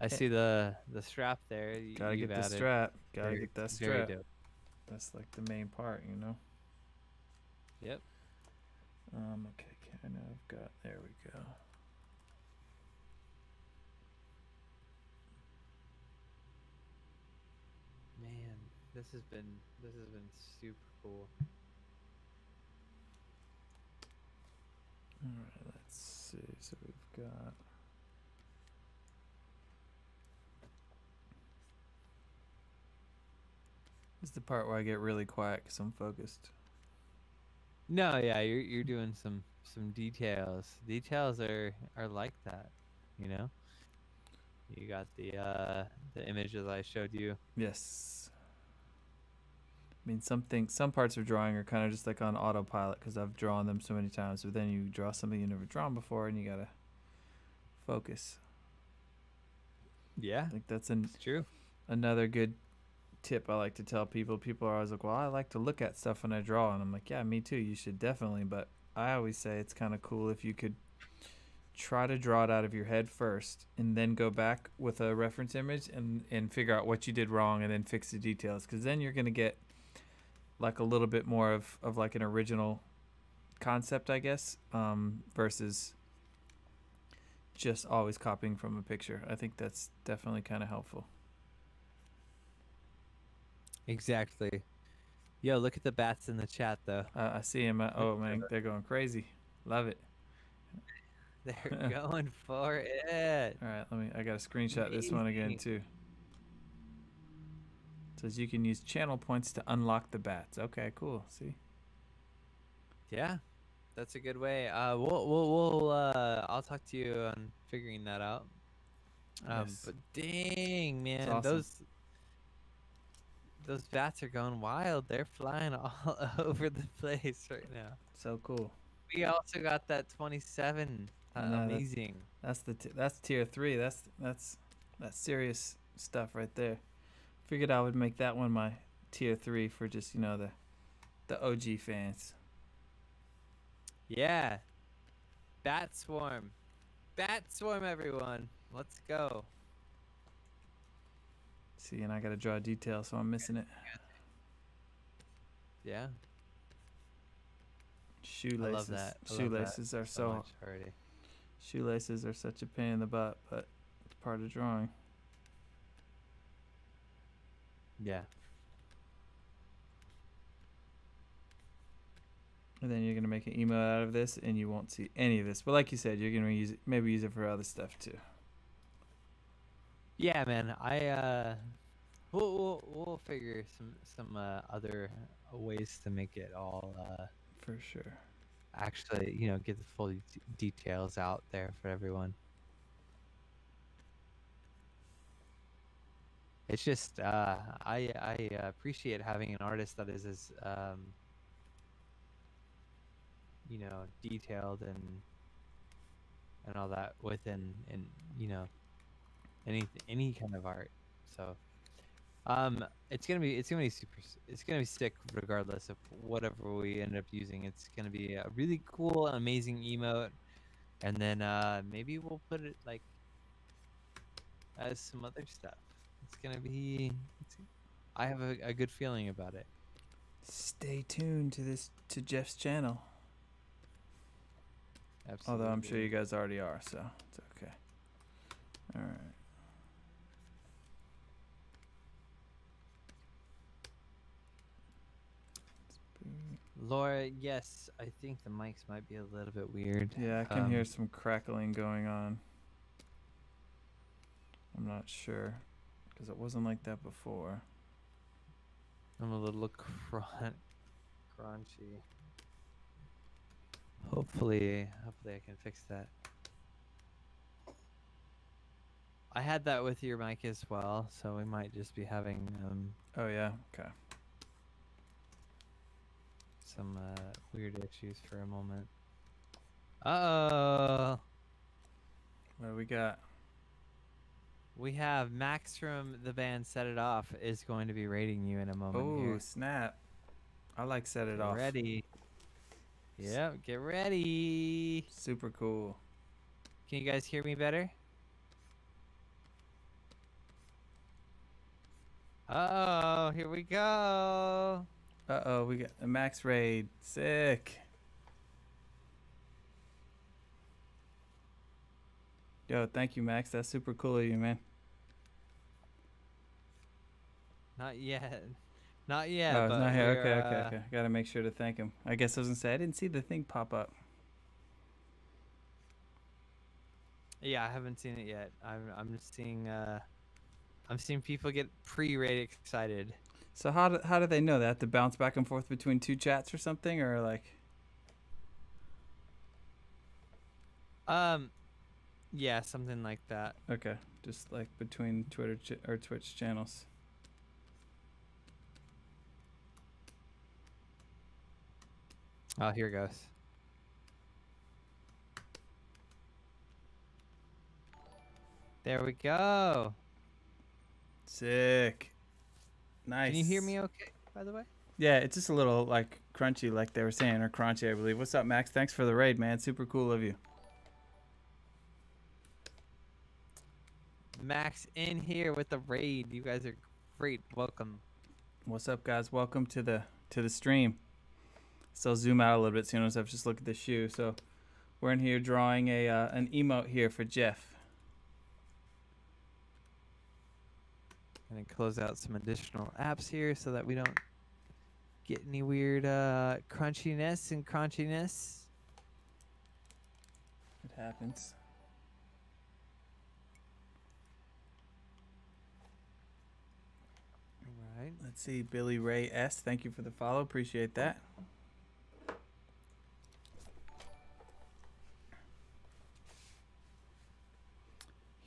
I see the strap there. Gotta You've get the added. strap. Gotta get that Very strap. dope. That's like the main part, you know. Yep. Okay, kind of got. There we go. Man, this has been super cool. All right, let's see. So we've got. This is the part where I get really quiet because I'm focused. No, yeah, you're doing some details. Details are like that, you know. You got the images I showed you. Yes. I mean, some parts of drawing are kind of just like on autopilot because I've drawn them so many times. But then you draw something you've never drawn before, and you gotta focus. Yeah, I think that's it's true. another good tip I like to tell people. People are always like, well, I like to look at stuff when I draw. And I'm like, yeah, me too. You should definitely. But I always say it's kind of cool if you could try to draw it out of your head first and then go back with a reference image and figure out what you did wrong and then fix the details. Because then you're going to get like a little bit more of like an original concept, I guess, versus just always copying from a picture. I think that's definitely kind of helpful. Exactly. Yo, look at the bats in the chat though. I see him. Oh man, they're going crazy. Love it. They're going for it. All right, I gotta screenshot this one again Amazing. too. It says you can use channel points to unlock the bats. Okay, cool. See. Yeah, that's a good way. We'll I'll talk to you on figuring that out. Yes. But dang, man, Awesome. those bats are going wild. They're flying all over the place right now. So cool. We also got that 27. Amazing. That's tier 3. That's serious stuff right there. Figured I would make that one my tier 3 for just the OG fans. Yeah. Bat swarm. Bat swarm, everyone. Let's go. See, and I gotta draw a detail, so I'm missing it. Yeah. Shoelaces. I love that. Shoelaces are so much already. Shoelaces are such a pain in the butt, but it's part of drawing. Yeah. And then you're gonna make an emote out of this, and you won't see any of this. But like you said, you're gonna maybe use it for other stuff too. Yeah, man. We'll figure some other ways to make it all For sure. actually, get the full details out there for everyone. It's just I appreciate having an artist that is as detailed and all that within any kind of art. So it's gonna be sick regardless of whatever we end up using. It's gonna be a really cool, amazing emote, and then maybe we'll put it like as some other stuff. It's gonna be. I have a good feeling about it. Stay tuned to Geoff's channel. Absolutely. Although I'm sure you guys already are, so it's okay. All right. Laura, yes, I think the mics might be a little bit weird. Yeah, I can hear some crackling going on. I'm not sure, because it wasn't like that before. I'm a little crunchy. Hopefully I can fix that. I had that with your mic as well, so we might just be having Oh yeah, okay. some weird issues for a moment. Uh-oh. What do we got? We have Max from the band Set It Off is going to be rating you in a moment. Oh, snap. I like Set It Off. Ready. Yep, get ready. Super cool. Can you guys hear me better? Uh-oh, here we go. Uh-oh, we got a Max raid. Sick. Yo, thank you, Max. That's super cool of you, man. Not yet. Not yet. Oh, but it's not here. Okay. Gotta make sure to thank him. I guess I was gonna say I didn't see the thing pop up. Yeah, I haven't seen it yet. I'm just seeing I'm seeing people get pre-raid excited. So how do they know that? To bounce back and forth between two chats or something, or like? Yeah, something like that. Okay, just like between Twitter or Twitch channels. Oh, here goes. There we go. Sick. Nice. Can you hear me okay, by the way? Yeah, it's just a little like crunchy, like they were saying, or crunchy, I believe. What's up, Max? Thanks for the raid, man. Super cool of you. Max in here with the raid. You guys are great. Welcome. What's up, guys? Welcome to the stream. So I'll zoom out a little bit so you notice I've just looked at the shoe. So we're in here drawing a an emote here for Geoff. Gonna close out some additional apps here so that we don't get any weird crunchiness and crunchiness. It happens. All right. Let's see, Billy Ray S. Thank you for the follow. Appreciate that.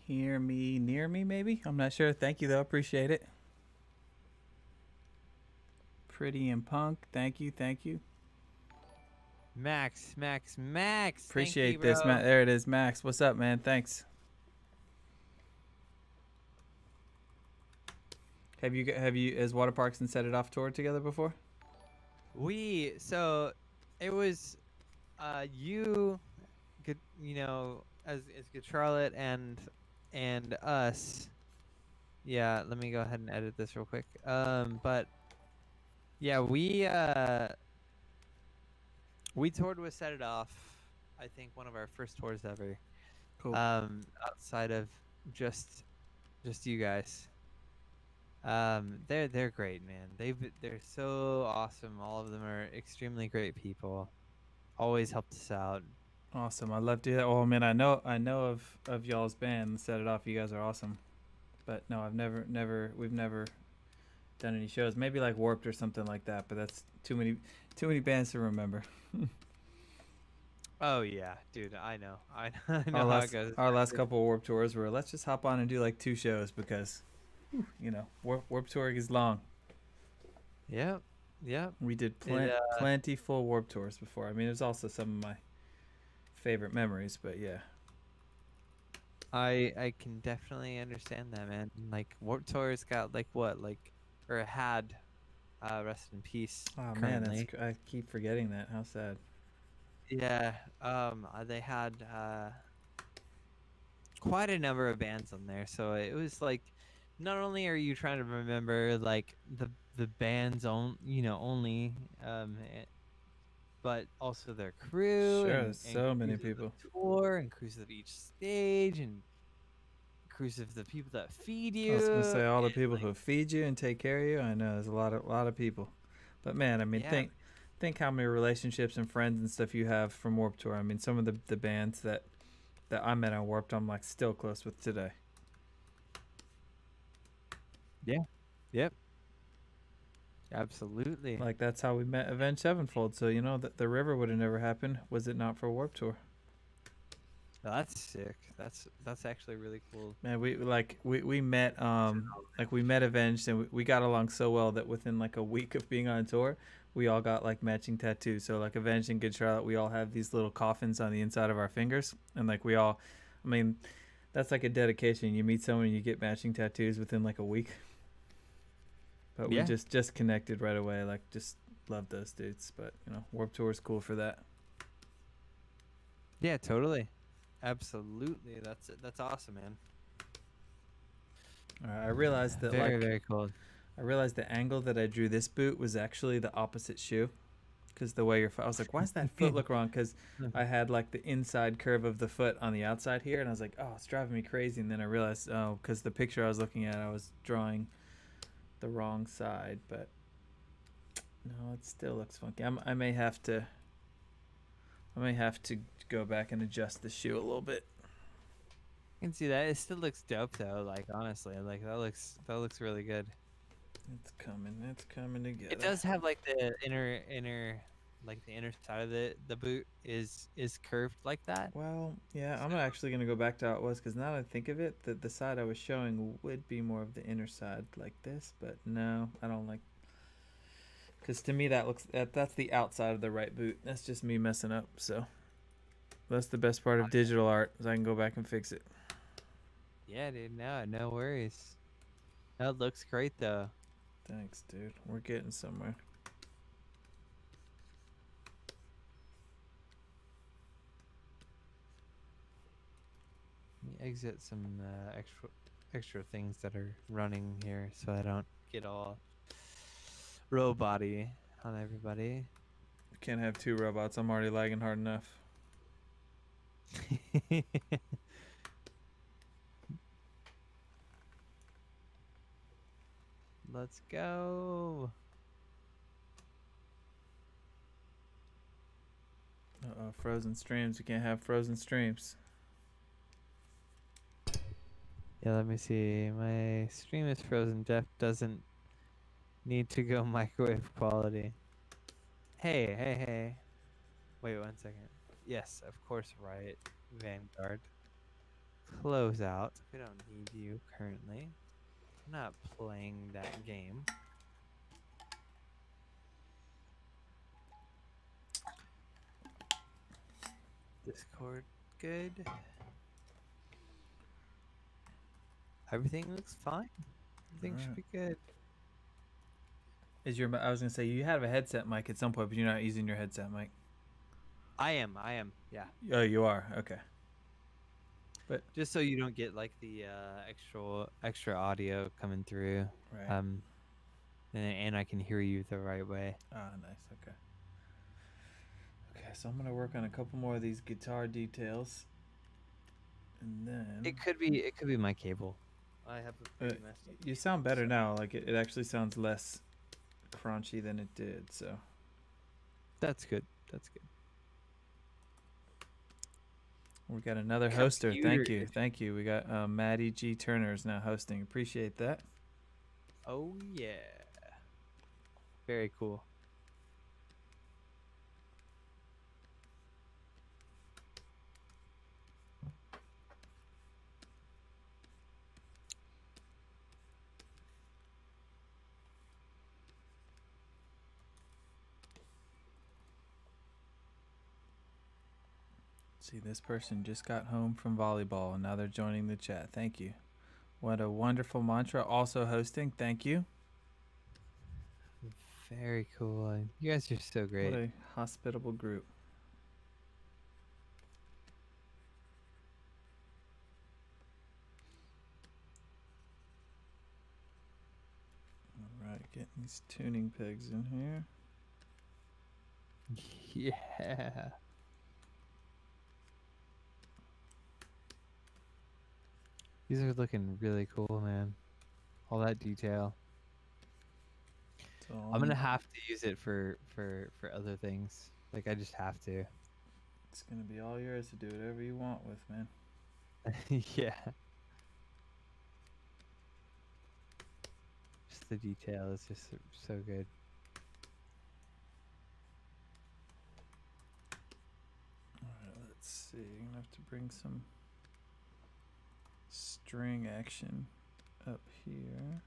Hear me, near me, maybe? I'm not sure. Thank you, though. Appreciate it. Pretty and Punk. Thank you, thank you. Max. Appreciate you, this, bro. Matt. There it is, Max. What's up, man? Thanks. Have you as Waterparks and Set It Off toured together before? So it was you know, as Good Charlotte and us. Yeah, let me go ahead and edit this real quick. But yeah, we toured with Set It Off. I think one of our first tours ever. Cool. Outside of just you guys. They're great, man. They're so awesome. All of them are extremely great people. Always helped us out. Awesome. I love to hear that. Oh man, I know of y'all's band, Set It Off. You guys are awesome. But no, we've never done any shows. Maybe like Warped or something like that, but that's too many bands to remember. Oh yeah, dude, I know how it goes. Our last couple of Warped tours were, let's just hop on and do like 2 shows because you know, Warped tour is long. Yep. We did plenty full Warped tours before. I mean, there's also some of my favorite memories, but yeah. I can definitely understand that, man. Like Warped Tour's got had rest in peace. Oh currently. man, I keep forgetting that. How sad. Yeah. They had quite a number of bands on there, so it was like, not only are you trying to remember like the band's only, but also their crew. Sure, and so many people. Tour and crews of each stage and crews of the people that feed you. I was gonna say all the people who feed you and take care of you. I know there's a lot of people, but man, I mean, Yeah. think how many relationships and friends and stuff you have from Warped Tour. I mean, some of the bands that I met on Warped, I'm like still close with today. Yeah. Yep. Absolutely. Like that's how we met Avenged Sevenfold. So you know that the river would have never happened was it not for Warped Tour. Oh, that's sick. That's actually really cool. Man, we met we met Avenged and we got along so well that within like a week of being on tour, we all got like matching tattoos. So like Avenged and Good Charlotte, we all have these little coffins on the inside of our fingers, and like we all, I mean, that's like a dedication. You meet someone, and you get matching tattoos within like a week. But Yeah. we just connected right away. Like just love those dudes. But you know, Warped Tour is cool for that. Yeah, totally. Absolutely. That's awesome, man. All right, I realized that Very cool. I realized the angle that I drew this boot was actually the opposite shoe, because the way I was like, why does that foot look wrong? Because I had like the inside curve of the foot on the outside here, and I was like, oh, it's driving me crazy. And then I realized, oh, because the picture I was looking at, I was drawing the wrong side. But no, it still looks funky. I may have to go back and adjust the shoe a little bit. I can see that. It still looks dope though. Like honestly, like that looks really good. It's coming together. It does have like the inner like the inner side of the boot is curved like that. Well, yeah, I'm actually gonna go back to how it was, because now that I think of it, the side I was showing would be more of the inner side like this, but no, I don't like. Because to me that's the outside of the right boot. That's just me messing up. So that's the best part of digital art, is I can go back and fix it. Yeah, dude. No worries. That looks great though. Thanks, dude. We're getting somewhere. Let me exit some extra things that are running here so I don't get all robot-y on everybody. Can't have two robots. I'm already lagging hard enough. Let's go. Uh-oh, frozen streams. We can't have frozen streams. Yeah, let me see. My stream is frozen. Jeff doesn't need to go microwave quality. Hey. Wait 1 second. Yes, of course, right. Vanguard. Close out. We don't need you currently. I'm not playing that game. Discord, good. Everything looks fine. Everything should be good. Is your? I was gonna say you have a headset mic at some point, but you're not using your headset mic. I am. Yeah. Oh, you are. Okay. But just so you don't get like the extra audio coming through. Right. And I can hear you the right way. Ah, nice. Okay. Okay, so I'm gonna work on a couple more of these guitar details, and then it could be my cable. I have a pretty messed up. You sound better now. Like it actually sounds less crunchy than it did. So that's good. That's good. We got another hoster. Thank you. We got Maddie G Turner is now hosting. Appreciate that. Oh yeah. Very cool. See, this person just got home from volleyball and now they're joining the chat. Thank you. What a wonderful mantra. Also hosting. Thank you. Very cool. You guys are so great. What a hospitable group. All right, getting these tuning pegs in here. Yeah. These are looking really cool, man. All that detail. I'm gonna have to use it for other things. Like I just have to. It's gonna be all yours to do whatever you want with, man. Yeah. Just the detail is just so good. Alright, let's see. I'm gonna have to bring some string action up here.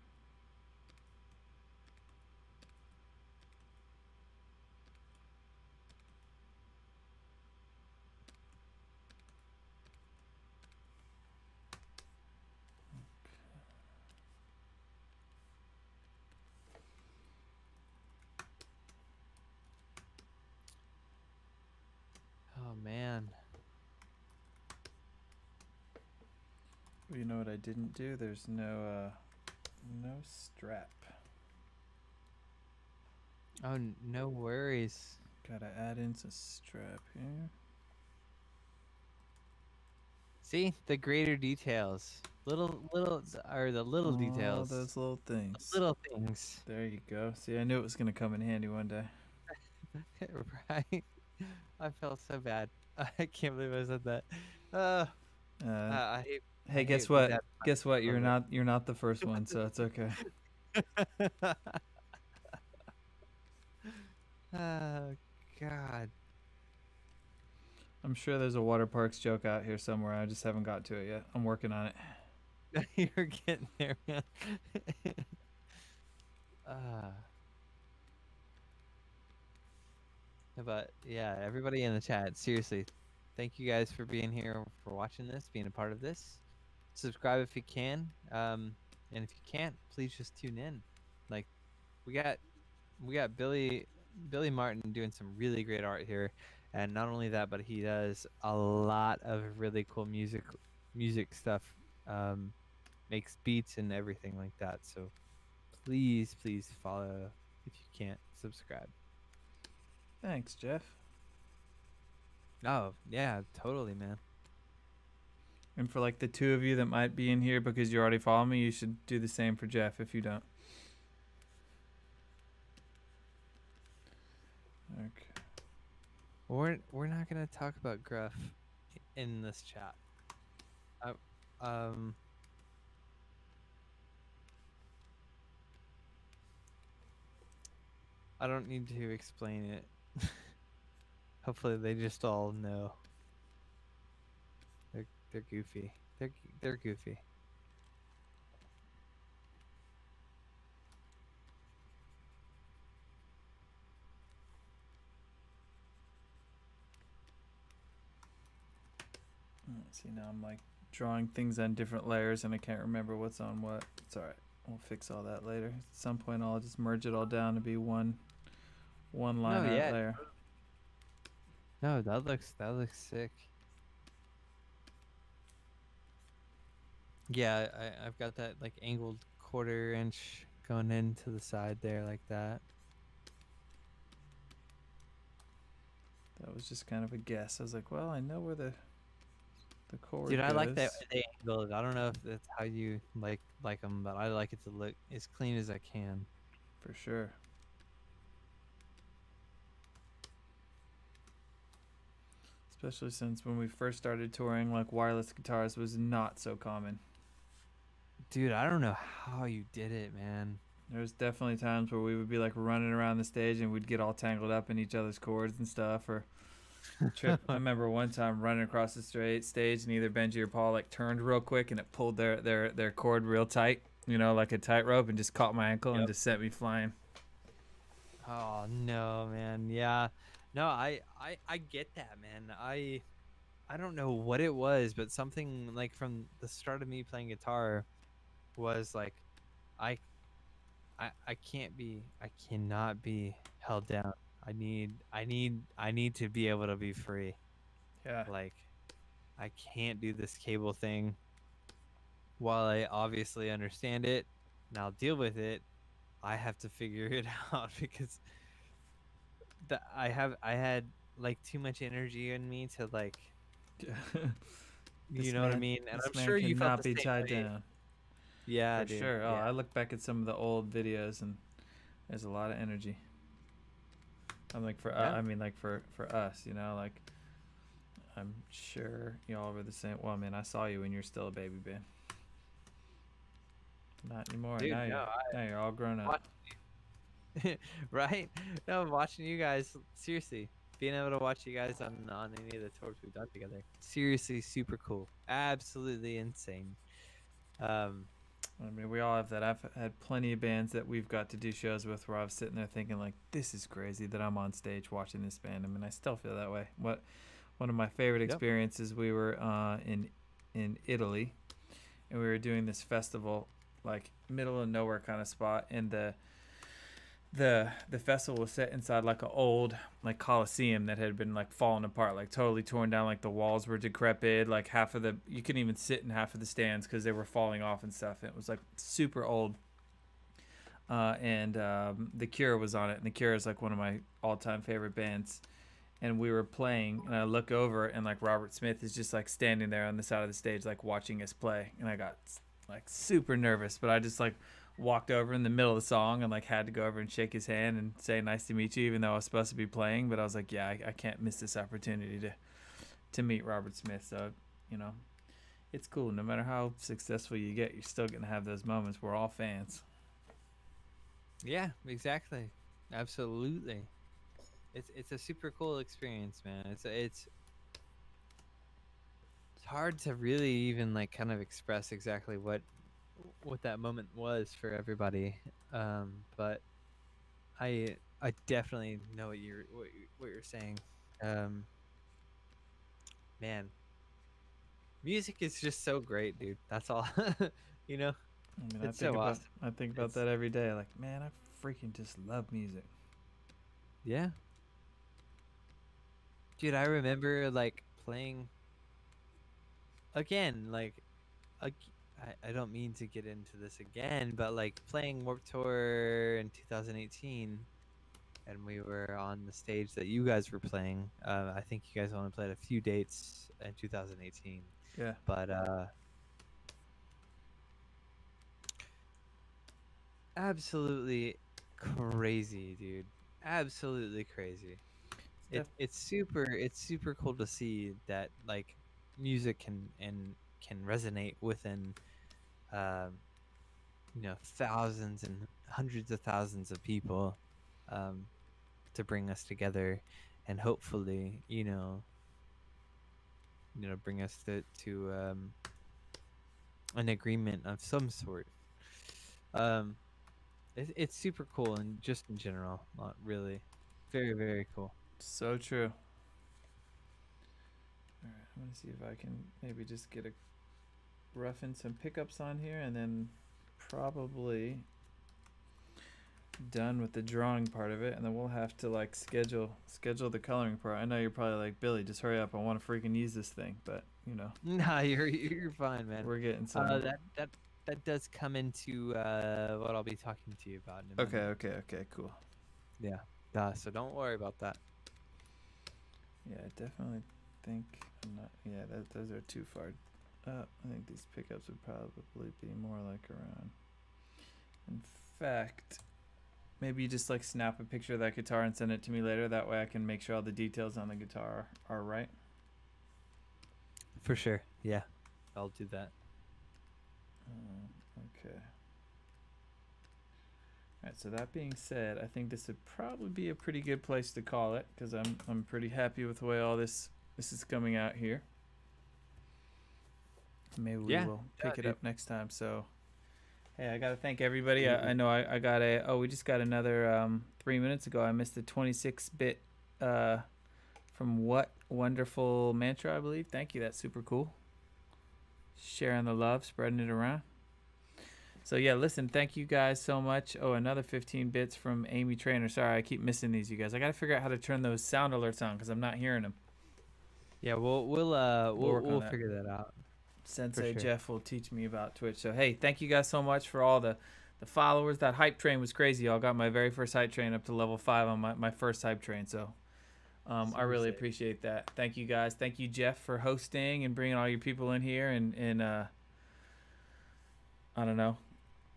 Oh man. You know what I didn't do? There's no strap. Oh, no worries. Gotta add in some strap here. See the greater details. Little details. Those little things. Little things. There you go. See, I knew it was gonna come in handy one day. Right. I felt so bad. I can't believe I said that. I hate. Hey, guess what? Guess what? You're not the first one, so it's okay. Oh God. I'm sure there's a Waterparks joke out here somewhere. I just haven't got to it yet. I'm working on it. You're getting there, man. But yeah, everybody in the chat, seriously, thank you guys for being here, for watching this, being a part of this. Subscribe if you can. And if you can't, please just tune in. Like we got Billy Martin doing some really great art here, and not only that, but he does a lot of really cool music stuff. Makes beats and everything like that. So please follow. If you can't, subscribe. Thanks, Geoff. Oh yeah, totally, man. And for like the two of you that might be in here because you already follow me, you should do the same for Geoff if you don't. Okay. We're not gonna talk about Gruff in this chat. I don't need to explain it. Hopefully they just all know. They're goofy. They're goofy. See, now I'm like drawing things on different layers and I can't remember what's on what. It's alright. We'll fix all that later. At some point I'll just merge it all down to be one line art layer. No, that looks sick. Yeah, I've got that like angled 1/4 inch going into the side there like that. That was just kind of a guess. I was like, well, I know where the cord Dude, goes. I like that they angled. I don't know if that's how you like them, but I like it to look as clean as I can. For sure. Especially since when we first started touring, like wireless guitars was not so common. Dude, I don't know how you did it, man. There was definitely times where we would be like running around the stage and we'd get all tangled up in each other's cords and stuff. Or I remember one time running across the stage and either Benji or Paul like turned real quick and it pulled their cord real tight, you know, like a tightrope, and just caught my ankle and just sent me flying. Oh no, man. Yeah. No, I get that, man. I don't know what it was, but something like from the start of me playing guitar was like I cannot be held down. I need to be able to be free. Yeah. Like I can't do this cable thing. While I obviously understand it and I'll deal with it, I have to figure it out because I had like too much energy in me to like you know what I mean? And I'm sure you felt the same tied way. down. Yeah, for dude. sure. Oh, Yeah. I look back at some of the old videos and there's a lot of energy. I'm like I mean like for us, you know, like I'm sure y'all were the same. Well, I mean, I saw you when you're still a baby, Ben. Not anymore. Dude, now you're all grown up. Right? No, I'm watching you guys. Seriously, being able to watch you guys on any of the tours we've done together. Seriously, super cool. Absolutely insane. I mean, we all have that. I've had plenty of bands that we've got to do shows with where I was sitting there thinking like, this is crazy that I'm on stage watching this band. I mean, I still feel that way. One of my favorite experiences, we were in Italy, and we were doing this festival, like middle of nowhere kind of spot, and the festival was set inside like an old like coliseum that had been like falling apart, like totally torn down, like the walls were decrepit, like you couldn't even sit in half of the stands because they were falling off and stuff. It was like super old. And The Cure was on it, and The Cure is like one of my all-time favorite bands. And we were playing, and I look over, and like Robert Smith is just like standing there on the side of the stage, like watching us play. And I got like super nervous, but I just like walked over in the middle of the song and like had to go over and shake his hand and say nice to meet you, even though I was supposed to be playing. But I was like, yeah, I can't miss this opportunity to meet Robert Smith. So, you know, it's cool. No matter how successful you get, you're still gonna have those moments. We're all fans. Yeah, exactly. Absolutely. It's a super cool experience, man. It's hard to really even like kind of express exactly what that moment was for everybody. But I definitely know what you're saying. Man, music is just so great, dude. That's all. You know? I mean, It's so awesome. I think about that every day. Like, man, I freaking just love music. Yeah. Dude, I remember like playing again, like I don't mean to get into this again, but like playing Warped Tour in 2018, and we were on the stage that you guys were playing. I think you guys only played a few dates in 2018. Yeah. But absolutely crazy, dude. Absolutely crazy. It's super cool to see that like music can resonate within you know, thousands and hundreds of thousands of people to bring us together and hopefully, bring us to an agreement of some sort. It's super cool and just in general, not really, very, very cool. So true. All right, I'm gonna see if I can maybe just get a rough in some pickups on here, and then probably done with the drawing part of it, and then we'll have to like schedule the coloring part. I know you're probably like, Billy, just hurry up, I want to freaking use this thing, but you know. Nah, you're fine, man. We're getting some. That does come into what I'll be talking to you about in a minute. Okay, cool. Yeah. So don't worry about that. Yeah, I definitely think I'm not. Yeah, those are too far up. I think these pickups would probably be more like around. In fact, maybe you just like snap a picture of that guitar and send it to me later. That way I can make sure all the details on the guitar are right. For sure. Yeah. I'll do that. Okay. Alright, so that being said, I think this would probably be a pretty good place to call it, because I'm pretty happy with the way all this is coming out here. Maybe we will pick it up next time. So, hey, I gotta thank everybody. I know I got we just got another 3 minutes ago. I missed a 26-bit from What Wonderful Mantra, I believe. Thank you. That's super cool. Sharing the love, spreading it around. So yeah, listen, thank you guys so much. Oh, another 15 bits from Amy Trainer. Sorry, I keep missing these, you guys. I gotta figure out how to turn those sound alerts on because I'm not hearing them. Yeah, we'll figure that out. Sensei Geoff will teach me about Twitch. So hey, thank you guys so much for all the followers. That hype train was crazy. Y'all got my very first hype train up to level 5 on my first hype train. So I really appreciate that. Thank you guys. Thank you, Geoff, for hosting and bringing all your people in here and I don't know,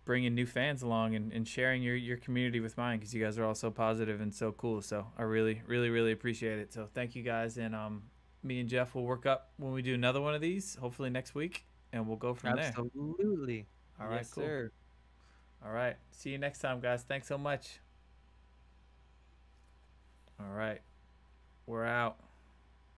bringing new fans along and sharing your community with mine, because you guys are all so positive and so cool. So I really, really, really appreciate it. So thank you guys. And me and Geoff will work up when we do another one of these, hopefully next week, and we'll go from there. Absolutely. All right, cool. Sir. All right. See you next time, guys. Thanks so much. All right. We're out.